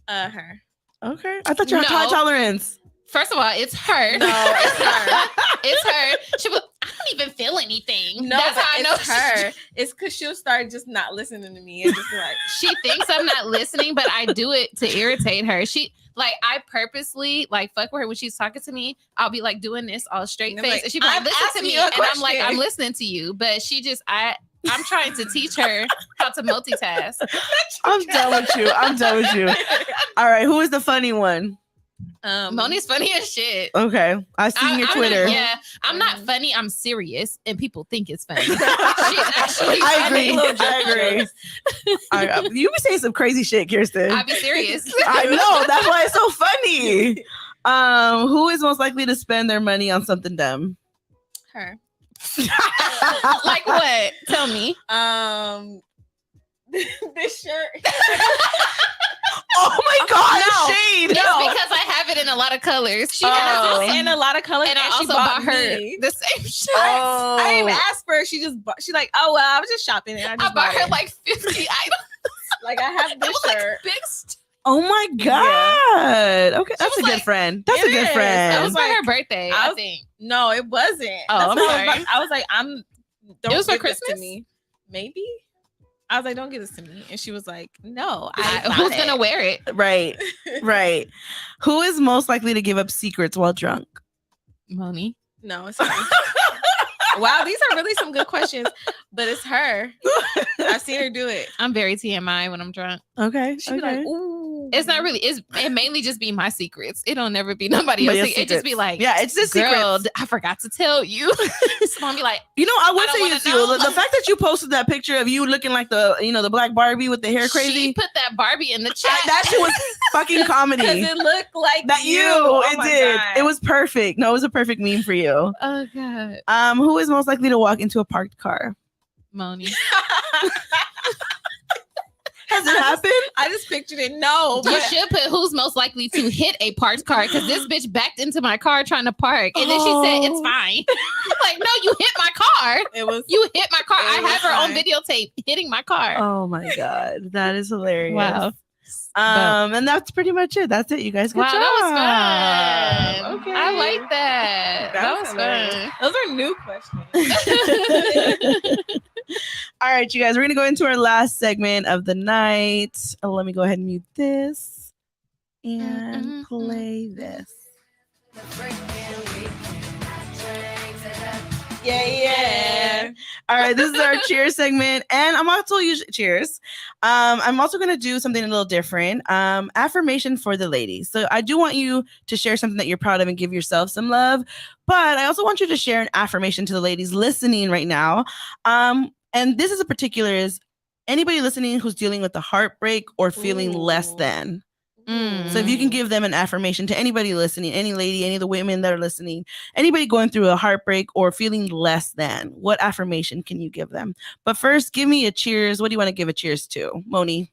Speaker 3: Her.
Speaker 1: Okay. I thought you had
Speaker 2: No.
Speaker 1: high tolerance.
Speaker 2: First of all, it's her.
Speaker 3: No, it's her.
Speaker 2: It's her. She was, I don't even feel anything.
Speaker 3: No,
Speaker 2: That's
Speaker 3: but
Speaker 2: how I know
Speaker 3: it's her. It's because she'll start just not listening to me and just be like,
Speaker 2: She thinks I'm not listening, but I do it to irritate her. I purposely fuck with her when she's talking to me. I'll be like doing this all straight
Speaker 3: And I'm
Speaker 2: face,
Speaker 3: like,
Speaker 2: and she'll be like,
Speaker 3: I'm
Speaker 2: "Listen to
Speaker 3: asking
Speaker 2: me,"
Speaker 3: you a
Speaker 2: and I'm like,
Speaker 3: question.
Speaker 2: "I'm listening to you," but I'm trying to teach her how to multitask.
Speaker 1: I'm done with you. I'm done with you. All right. Who is the funny one?
Speaker 2: Moni's funny as shit.
Speaker 1: Okay. I seen your
Speaker 2: I'm
Speaker 1: Twitter.
Speaker 2: Not, yeah, I'm not funny. I'm serious, and people think it's funny. She's actually
Speaker 1: I
Speaker 2: funny.
Speaker 1: agree. I agree. You be saying some crazy shit, Kirsten.
Speaker 2: I'll be serious.
Speaker 1: I know. That's why it's so funny. Who is most likely to spend their money on something dumb?
Speaker 3: her.
Speaker 2: Like what? Tell me.
Speaker 3: This shirt.
Speaker 1: Oh my God!
Speaker 3: No.
Speaker 1: Shade.
Speaker 2: It's
Speaker 3: No.
Speaker 2: because I have it in a lot of colors. She
Speaker 3: She
Speaker 2: has
Speaker 3: has
Speaker 2: this,
Speaker 3: in a lot of colors,
Speaker 2: and I
Speaker 3: she
Speaker 2: also bought her
Speaker 3: me.
Speaker 2: the same shirt.
Speaker 1: Oh.
Speaker 3: I didn't even ask for it. She just bought. She's like, oh well, I was just shopping, and I
Speaker 2: I
Speaker 3: just
Speaker 2: bought her
Speaker 3: it.
Speaker 2: like 50 items.
Speaker 3: Like I have
Speaker 2: It
Speaker 3: this
Speaker 2: was like
Speaker 3: shirt.
Speaker 2: big.
Speaker 1: Oh my God. Okay, that's
Speaker 2: was
Speaker 1: a good
Speaker 2: like-
Speaker 1: friend. That's a
Speaker 3: It
Speaker 1: good
Speaker 3: is.
Speaker 1: friend.
Speaker 2: It was for
Speaker 3: like-
Speaker 2: her birthday,
Speaker 3: I
Speaker 2: I
Speaker 3: was-
Speaker 2: think.
Speaker 3: No, it wasn't.
Speaker 2: Oh,
Speaker 3: That's
Speaker 2: I'm
Speaker 3: what
Speaker 2: sorry.
Speaker 3: I was like, don't
Speaker 2: was for
Speaker 3: give this
Speaker 2: Christmas?
Speaker 3: to me. Maybe. I was like, don't give this to me. And she was like, no.
Speaker 2: Who's gonna wear it?
Speaker 1: Right, right. Who is most likely to give up secrets while drunk?
Speaker 2: Moni.
Speaker 3: No, it's her. Wow, these are really some good questions, but it's her. I've seen her do it.
Speaker 2: I'm very TMI when I'm drunk.
Speaker 1: Okay.
Speaker 3: She'd be like, ooh.
Speaker 2: It's not really. It mainly just be my secrets. It don't never be nobody
Speaker 1: But
Speaker 2: else.
Speaker 1: your
Speaker 2: It just be
Speaker 1: secrets.
Speaker 2: like,
Speaker 1: Yeah, it's just
Speaker 2: girl,
Speaker 1: secrets.
Speaker 2: I forgot to tell you. Someone be like,
Speaker 1: You know, I would
Speaker 2: I don't
Speaker 1: say
Speaker 2: wanna
Speaker 1: it's you.
Speaker 2: know.
Speaker 1: The fact that you posted that picture of you looking like the black Barbie with the hair
Speaker 2: she
Speaker 1: crazy,
Speaker 2: put that Barbie in the chat.
Speaker 1: that shit was fucking
Speaker 3: Because
Speaker 1: comedy.
Speaker 3: it looked like
Speaker 1: That
Speaker 3: you.
Speaker 1: you,
Speaker 3: Oh
Speaker 1: it
Speaker 3: my
Speaker 1: did.
Speaker 3: God.
Speaker 1: It was perfect. No, it was a perfect meme for you.
Speaker 2: Oh god,
Speaker 1: Who is most likely to walk into a parked car?
Speaker 2: Moni.
Speaker 1: Has it happened?
Speaker 3: I just pictured it. No,
Speaker 2: You
Speaker 3: but
Speaker 2: should put who's most likely to hit a parked car because this bitch backed into my car trying to park, and then she said it's fine. Like, no, you hit my car.
Speaker 3: it was.
Speaker 2: You hit my car.
Speaker 3: It
Speaker 2: I
Speaker 3: was
Speaker 2: have her on
Speaker 3: fine.
Speaker 2: videotape hitting my car.
Speaker 1: Oh my God, that is hilarious.
Speaker 2: Wow.
Speaker 1: And that's pretty much it. That's it, you guys. Good
Speaker 2: Wow,
Speaker 1: job.
Speaker 2: that was fun.
Speaker 1: Okay.
Speaker 2: I like that. That was
Speaker 3: hilarious.
Speaker 2: fun.
Speaker 3: Those are new questions.
Speaker 1: All right, you guys, we're gonna go into our last segment of the night. Let me go ahead and mute this and play this.
Speaker 3: Yeah.
Speaker 1: All right, this is our cheers segment, and I'm also cheers. I'm also gonna do something a little different. Affirmation for the ladies. So I do want you to share something that you're proud of and give yourself some love, but I also want you to share an affirmation to the ladies listening right now. And this is a particular is anybody listening who's dealing with a heartbreak or feeling less
Speaker 3: Ooh.
Speaker 1: than.
Speaker 2: Mm.
Speaker 1: So if you can give them an affirmation to anybody listening, any lady, any of the women that are listening, anybody going through a heartbreak or feeling less than, what affirmation can you give them? But first, give me a cheers. What do you want to give a cheers to, Moni?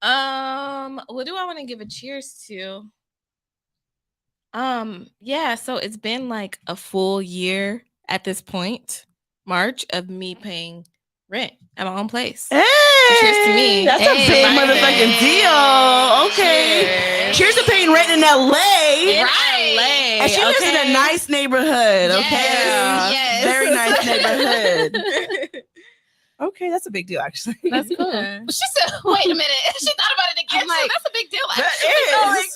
Speaker 3: What do I want to give a cheers to? Yeah, so it's been like a full year at this point, March, of me paying rent at my own place.
Speaker 1: Hey,
Speaker 3: cheers to me.
Speaker 1: That's a
Speaker 2: Hey.
Speaker 1: big motherfucking deal. Okay. Cheers to paying rent in LA.
Speaker 3: In
Speaker 2: Right.
Speaker 3: LA.
Speaker 1: And she lives in a nice neighborhood. Okay.
Speaker 2: Yes.
Speaker 1: Very nice neighborhood. Okay, that's a big deal, actually.
Speaker 2: That's cool.
Speaker 3: Yeah.
Speaker 2: She said, wait a minute. She thought about it again.
Speaker 3: I'm like,
Speaker 2: that's a big deal.
Speaker 1: That
Speaker 2: actually.
Speaker 1: is.
Speaker 3: so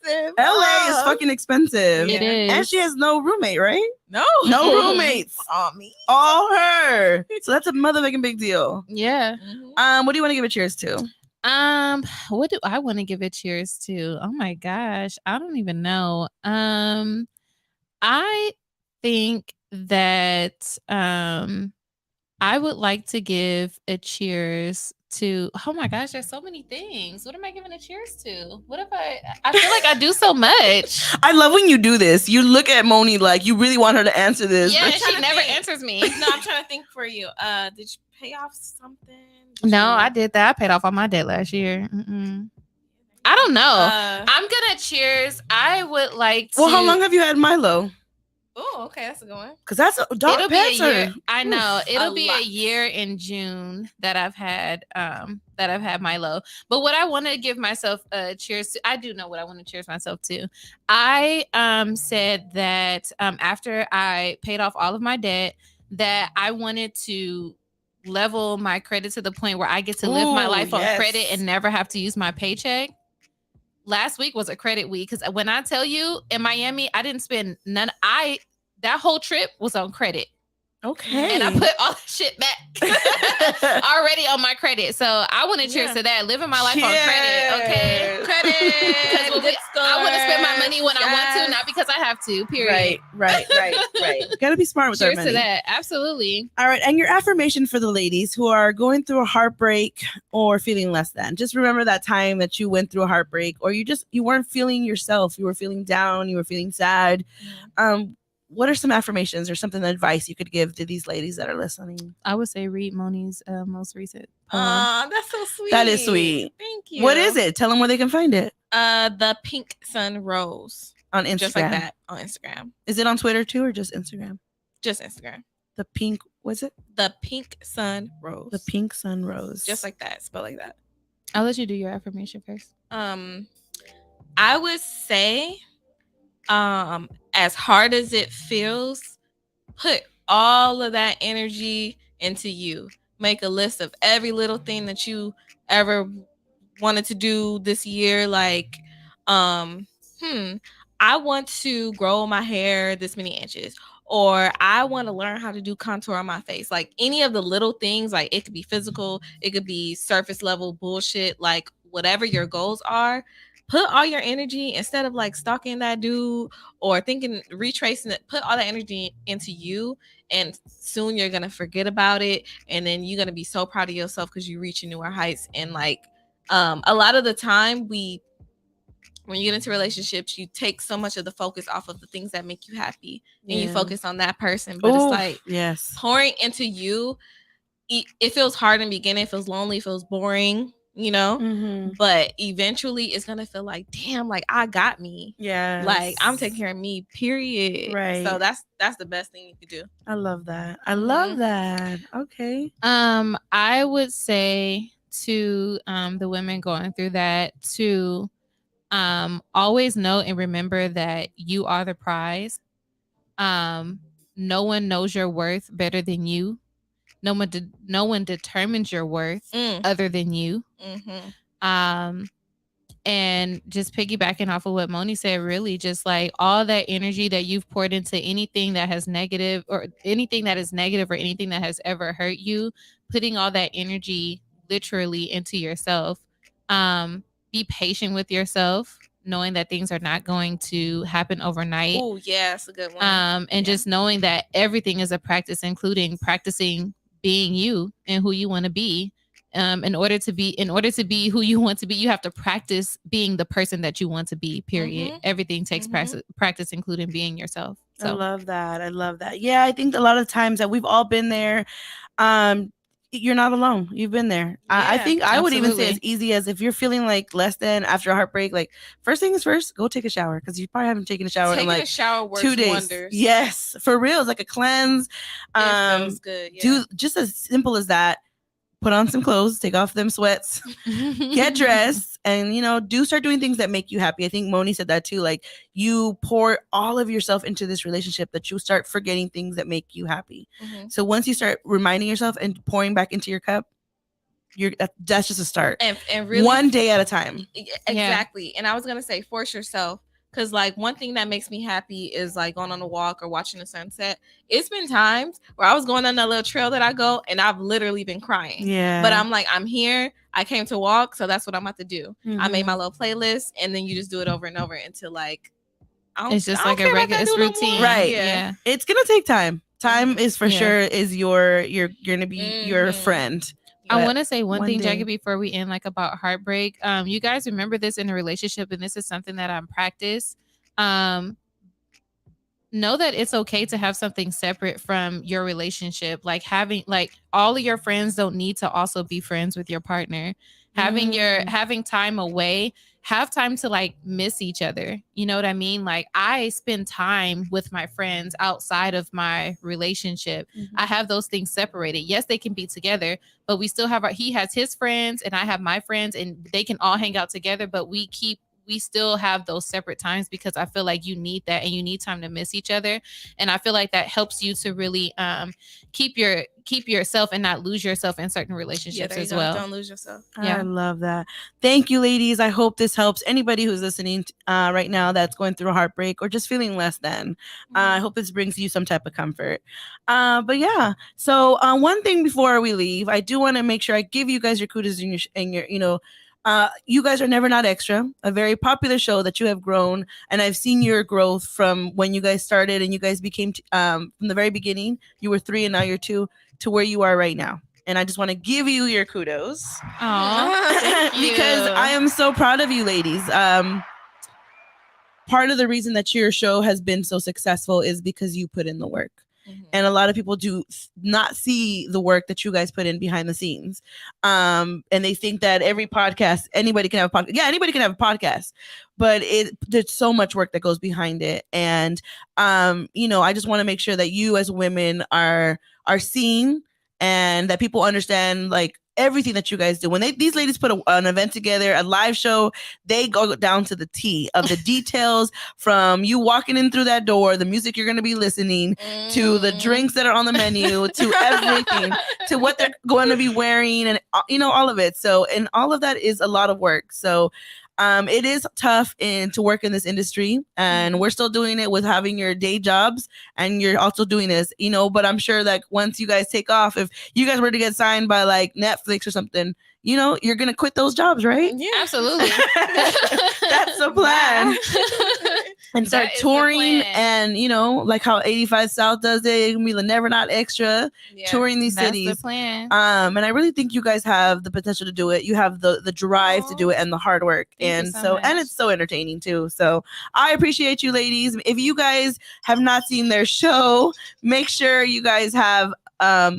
Speaker 3: expensive.
Speaker 1: LA is
Speaker 3: Oh.
Speaker 1: fucking expensive.
Speaker 2: It
Speaker 3: Yeah.
Speaker 2: is.
Speaker 1: And she has no roommate, right?
Speaker 3: No.
Speaker 1: No
Speaker 2: Mhm.
Speaker 1: roommates.
Speaker 3: Oh, me.
Speaker 1: All her. So that's a motherfucking big deal.
Speaker 2: Yeah.
Speaker 1: What do you want to give a cheers to?
Speaker 2: What do I want to give it cheers to? Oh my gosh, I don't even know. I think that I would like to give a cheers to, oh my gosh, there's so many things. What am I giving a cheers to? What if I feel like I do so much.
Speaker 1: I love when you do this. You look at Moni like you really want her to answer this.
Speaker 2: Yeah,
Speaker 1: but
Speaker 2: and
Speaker 3: trying
Speaker 2: she
Speaker 3: to
Speaker 2: never
Speaker 3: think.
Speaker 2: answers me.
Speaker 3: No, I'm trying to think for you. Did you pay off something? Did
Speaker 2: No,
Speaker 3: you-
Speaker 2: I did that. I paid off all my debt last year. I don't know.
Speaker 3: Uh,
Speaker 2: I'm gonna cheers. I would like to.
Speaker 1: Well, how long have you had Milo?
Speaker 3: oh, okay, that's a good one.
Speaker 1: Because that's a dog
Speaker 2: It'll be a
Speaker 1: pets
Speaker 2: year.
Speaker 1: are-
Speaker 2: I know it'll
Speaker 3: a
Speaker 2: be
Speaker 3: lot.
Speaker 2: a year in June that I've had Milo. But what I want to give myself a cheers to, I do know what I want to cheers myself to. I said that after I paid off all of my debt, that I wanted to level my credit to the point where I get to live my
Speaker 1: Ooh,
Speaker 2: life on
Speaker 1: yes.
Speaker 2: credit and never have to use my paycheck. Last week was a credit week because when I tell you in Miami, I didn't spend none. That whole trip was on credit.
Speaker 1: Okay.
Speaker 2: And I put all the shit back already on my credit. So I want to cheers
Speaker 3: Yeah.
Speaker 2: to that. Living my life on credit. Okay.
Speaker 1: Cheers.
Speaker 2: Because
Speaker 3: Good
Speaker 2: I want to spend my
Speaker 3: scores.
Speaker 2: money when I want to,
Speaker 3: Yes.
Speaker 2: not because I have to. Period.
Speaker 1: Right. Gotta be smart with our
Speaker 2: Cheers
Speaker 1: money.
Speaker 2: to that. Absolutely.
Speaker 1: All right. And your affirmation for the ladies who are going through a heartbreak or feeling less than. Just remember that time that you went through a heartbreak or you weren't feeling yourself. You were feeling down. You were feeling sad. What are some affirmations or something advice you could give to these ladies that are listening?
Speaker 2: I would say read Moni's most recent poem.
Speaker 3: Aw, that's so sweet.
Speaker 1: That is sweet.
Speaker 3: Thank you.
Speaker 1: What is it? Tell them where they can find it.
Speaker 3: The Pink Sun Rose.
Speaker 1: On Instagram.
Speaker 3: Just like that on Instagram.
Speaker 1: Is it on Twitter too or just Instagram?
Speaker 3: Just Instagram.
Speaker 1: The pink, was it?
Speaker 3: The Pink Sun Rose.
Speaker 1: The Pink Sun Rose.
Speaker 3: Just like that. Spell like that.
Speaker 2: I'll let you do your affirmation first.
Speaker 3: I would say, as hard as it feels, put all of that energy into you. Make a list of every little thing that you ever wanted to do this year. Like, I want to grow my hair this many inches, or I want to learn how to do contour on my face. Like any of the little things, like it could be physical, it could be surface level bullshit, like whatever your goals are. Put all your energy, instead of like stalking that dude or thinking, retracing it, put all that energy into you, and soon you're gonna forget about it, and then you're gonna be so proud of yourself because you reach newer heights. And like a lot of the time when you get into relationships, you take so much of the focus off of the things that make you happy, and you focus on that person. But it's like
Speaker 1: yes,
Speaker 3: pouring into you. It feels hard in the beginning. It feels lonely. It feels boring, you know.
Speaker 1: Mm-hmm.
Speaker 3: But eventually, it's gonna feel like, damn, like I got me.
Speaker 1: Yeah,
Speaker 3: Like I'm taking care of me. Period.
Speaker 1: Right.
Speaker 3: So that's the best thing you could do.
Speaker 1: I love that. I love that. Okay.
Speaker 2: I would say to the women going through that to always know and remember that you are the prize. No one knows your worth better than you. No one determines your worth other than you.
Speaker 3: Mm-hmm.
Speaker 2: And just piggybacking off of what Moni said, really just like all that energy that you've poured into anything that has negative or anything that is negative or anything that has ever hurt you, putting all that energy literally into yourself. Be patient with yourself, knowing that things are not going to happen overnight.
Speaker 3: Oh, yeah, that's a good one.
Speaker 2: And just knowing that everything is a practice, including practicing being you and who you want to be. In order to be who you want to be, you have to practice being the person that you want to be. Period.
Speaker 3: Mm-hmm.
Speaker 2: Everything takes practice, including being yourself. So
Speaker 1: I love that. Yeah, I think a lot of times that we've all been there. You're not alone. You've been there. I think I would even say as easy as if you're feeling like less than after a heartbreak, like first thing is first, go take a shower because you probably haven't taken a shower in like
Speaker 3: a shower works
Speaker 1: 2 days.
Speaker 3: wonders.
Speaker 1: Yes, for real. It's like a cleanse.
Speaker 3: It feels good. Yeah.
Speaker 1: Do just as simple as that. Put on some clothes, take off them sweats, get dressed, and start doing things that make you happy. I think Moni said that too. Like you pour all of yourself into this relationship that you start forgetting things that make you happy.
Speaker 3: Mm-hmm.
Speaker 1: So once you start reminding yourself and pouring back into your cup, that's just a start.
Speaker 3: And really
Speaker 1: one day at a time.
Speaker 3: Exactly. And I was gonna say, force yourself, Because like one thing that makes me happy is like going on a walk or watching the sunset. It's been times where I was going on that little trail that I go and I've literally been crying.
Speaker 1: Yeah.
Speaker 3: But I'm like, I'm here. I came to walk, so that's what I'm about to do. I made my little playlist, and then you just do it over and over until like
Speaker 2: It's just like a regular routine.
Speaker 1: Right.
Speaker 3: Yeah.
Speaker 1: It's gonna take time. Time is for sure is you're gonna be your friend.
Speaker 2: I
Speaker 1: But
Speaker 2: want to say one thing,
Speaker 1: day-
Speaker 2: Jackie, before we end, like about heartbreak. You guys remember this in a relationship, and this is something that I'm practice. Know that it's okay to have something separate from your relationship. Like having like all of your friends don't need to also be friends with your partner. Having time away, have time to like miss each other. You know what I mean? Like I spend time with my friends outside of my relationship. I have those things separated. Yes, they can be together, but we still have he has his friends and I have my friends, and they can all hang out together, but we still have those separate times because I feel like you need that, and you need time to miss each other. And I feel like that helps you to really keep yourself and not lose yourself in certain relationships as well.
Speaker 3: Don't lose yourself.
Speaker 1: I love that. Thank you, ladies. I hope this helps anybody who's listening right now that's going through a heartbreak or just feeling less than. I hope this brings you some type of comfort. But yeah, so one thing before we leave, I do want to make sure I give you guys your kudos and your you guys are Never Not Extra, a very popular show that you have grown, and I've seen your growth from when you guys started and you guys became from the very beginning. You were 3 and now you're 2 to where you are right now. And I just want to give you your kudos. Because I am so proud of you, ladies. Part of the reason that your show has been so successful is because you put in the work. And a lot of people do not see the work that you guys put in behind the scenes. And they think that every podcast, anybody can have a podcast. Yeah, anybody can have a podcast. But there's so much work that goes behind it. And, I just want to make sure that you as women are seen and that people understand, like, everything that you guys do. When these ladies put an event together, a live show, they go down to the T of the details, from you walking in through that door, the music you're going to be listening to, the drinks that are on the menu, to everything, to what they're going to be wearing, and all of it. So, and all of that is a lot of work. So it is tough to work in this industry, and we're still doing it with having your day jobs, and you're also doing this, but I'm sure that once you guys take off, if you guys were to get signed by like Netflix or something, you're going to quit those jobs, right?
Speaker 2: Yeah, absolutely.
Speaker 1: That's the plan. And start touring, and like how 85 South does it, it can be the Never Not Extra, touring these cities.
Speaker 2: That's the plan.
Speaker 1: And I really think you guys have the potential to do it. You have the drive to do it and the hard work.
Speaker 2: Thank you so much.
Speaker 1: And it's so entertaining too. So I appreciate you, ladies. If you guys have not seen their show, make sure you guys have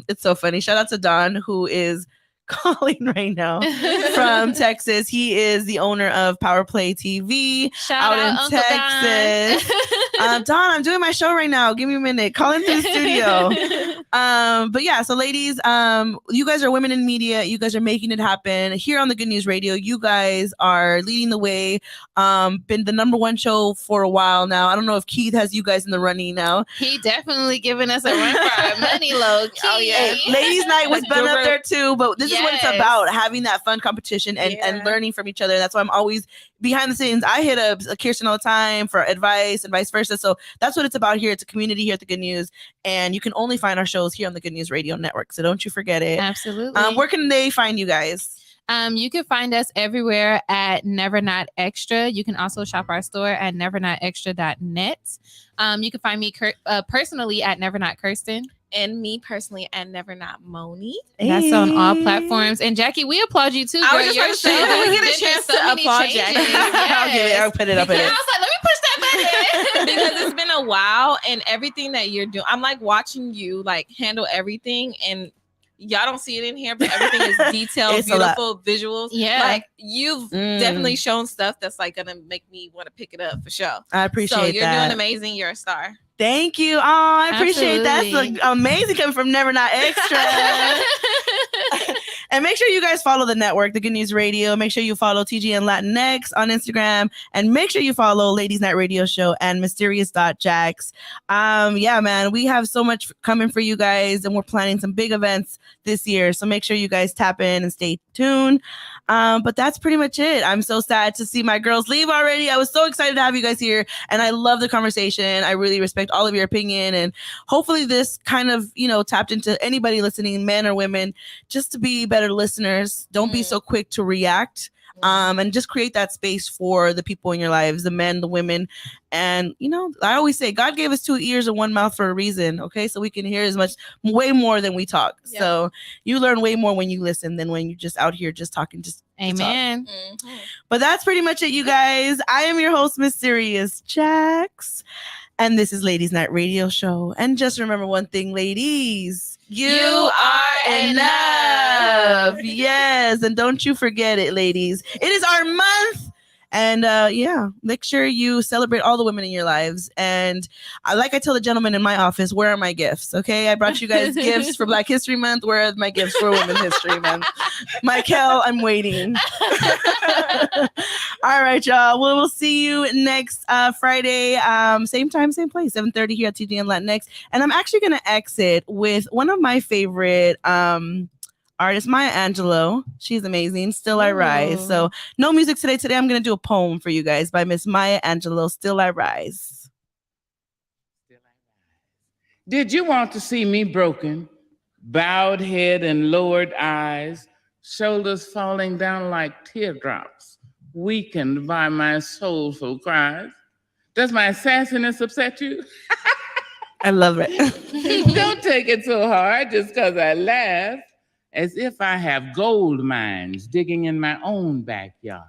Speaker 1: it's so funny. Shout out to Don, who is calling right now from Texas. He is the owner of Power Play TV out in
Speaker 2: Uncle
Speaker 1: Texas. Don, I'm doing my show right now. Give me a minute. Call into the studio. But yeah, so ladies, you guys are women in media. You guys are making it happen here on the Good News Radio. You guys are leading the way. Been the #1 show for a while now. I don't know if Keith has you guys in the running now.
Speaker 2: He definitely giving us a run for our money, low key.
Speaker 3: Oh, yeah.
Speaker 1: Ladies Night was been up there too, but this is what it's about, having that fun competition and learning from each other. That's why I'm always behind the scenes. I hit up Kirsten all the time for advice and vice versa. So that's what it's about here. It's a community here at the Good News, and you can only find our shows here on the Good News Radio Network. So don't you forget it.
Speaker 2: Absolutely.
Speaker 1: Where can they find you guys?
Speaker 2: You can find us everywhere at Never Not Extra. You can also shop our store at nevernotextra.net. You can find me personally at Never Not Kirsten.
Speaker 3: And me personally at Never Not Moni.
Speaker 2: That's on all platforms. And Jackie, we applaud you too.
Speaker 3: I was just going to say, we get a chance to applaud Jackie.
Speaker 1: Yes. I'll put it up.
Speaker 2: I was like, let me push that button.
Speaker 3: Because it's been a while, and everything that you're doing, I'm like watching you like handle everything, and y'all don't see it in here, but everything is detailed, beautiful visuals.
Speaker 2: Yeah.
Speaker 3: Like you've definitely shown stuff that's like going to make me want to pick it up for sure.
Speaker 1: I appreciate that.
Speaker 3: So you're doing amazing. You're a star.
Speaker 1: Thank you. Oh, I appreciate that. That's amazing coming from Never Not Extra. And make sure you guys follow the network, the Good News Radio. Make sure you follow TGN Latinx on Instagram. And make sure you follow Ladies Night Radio Show and Mysterious.Jax. Yeah, man, we have so much coming for you guys. And we're planning some big events this year. So make sure you guys tap in and stay tuned. But that's pretty much it. I'm so sad to see my girls leave already. I was so excited to have you guys here. And I love the conversation. I really respect all of your opinion. And hopefully this kind of, tapped into anybody listening, men or women, just to be better listeners. Don't be so quick to react. And just create that space for the people in your lives, the men, the women. And, I always say God gave us 2 ears and 1 mouth for a reason. Okay. So we can hear way more than we talk. Yeah. So you learn way more when you listen than when you're just out here just talking.
Speaker 2: Amen.
Speaker 1: But that's pretty much it, you guys. I am your host, Mysterious Jax. And this is Ladies Night Radio Show. And just remember one thing, ladies. You are enough. Yes. And don't you forget it, ladies. It is our month. And make sure you celebrate all the women in your lives. And like I tell the gentleman in my office, where are my gifts? Okay, I brought you guys gifts for Black History Month. Where are my gifts for Women's History Month? Michael, I'm waiting. All right, y'all. We'll see you next Friday. Same time, same place, 7:30 here at TGN Latinx. And I'm actually going to exit with one of my favorite artist, Maya Angelou. She's amazing. Still I Rise. So no music today. Today I'm going to do a poem for you guys by Miss Maya Angelou. Still I Rise.
Speaker 4: Did you want to see me broken? Bowed head and lowered eyes, shoulders falling down like teardrops, weakened by my soulful cries. Does my sassiness upset you?
Speaker 1: I love it.
Speaker 4: Don't take it so hard just because I laugh. As if I have gold mines digging in my own backyard.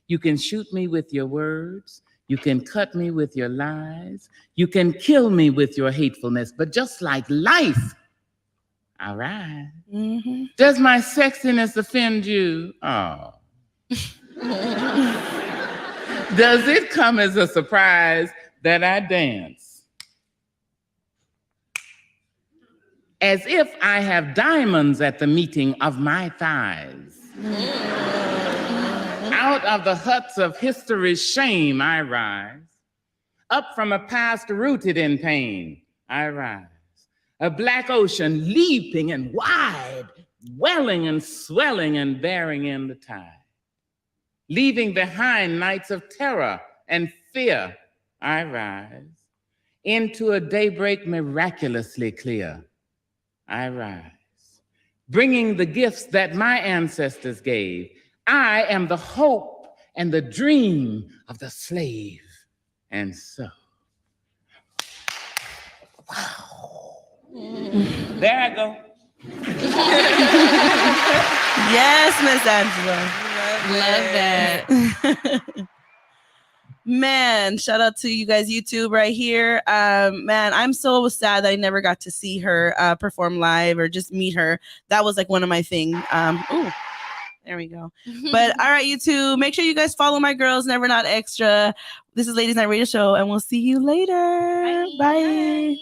Speaker 4: You can shoot me with your words. You can cut me with your lies. You can kill me with your hatefulness. But just like life, I rise. Does my sexiness offend you? Oh. Does it come as a surprise that I dance? As if I have diamonds at the meeting of my thighs. Out of the huts of history's shame, I rise. Up from a past rooted in pain, I rise. A black ocean leaping and wide, welling and swelling and bearing in the tide. Leaving behind nights of terror and fear, I rise. Into a daybreak miraculously clear, I rise, bringing the gifts that my ancestors gave. I am the hope and the dream of the slave. And so, wow. There I go.
Speaker 1: Yes, Miss Angela.
Speaker 2: Love that.
Speaker 1: Man, shout out to you guys, YouTube right here. Man, I'm so sad that I never got to see her perform live or just meet her. That was like one of my things. There we go. But all right, YouTube, make sure you guys follow my girls, Never Not Extra. This is Ladies Night Radio Show, and we'll see you later. Bye.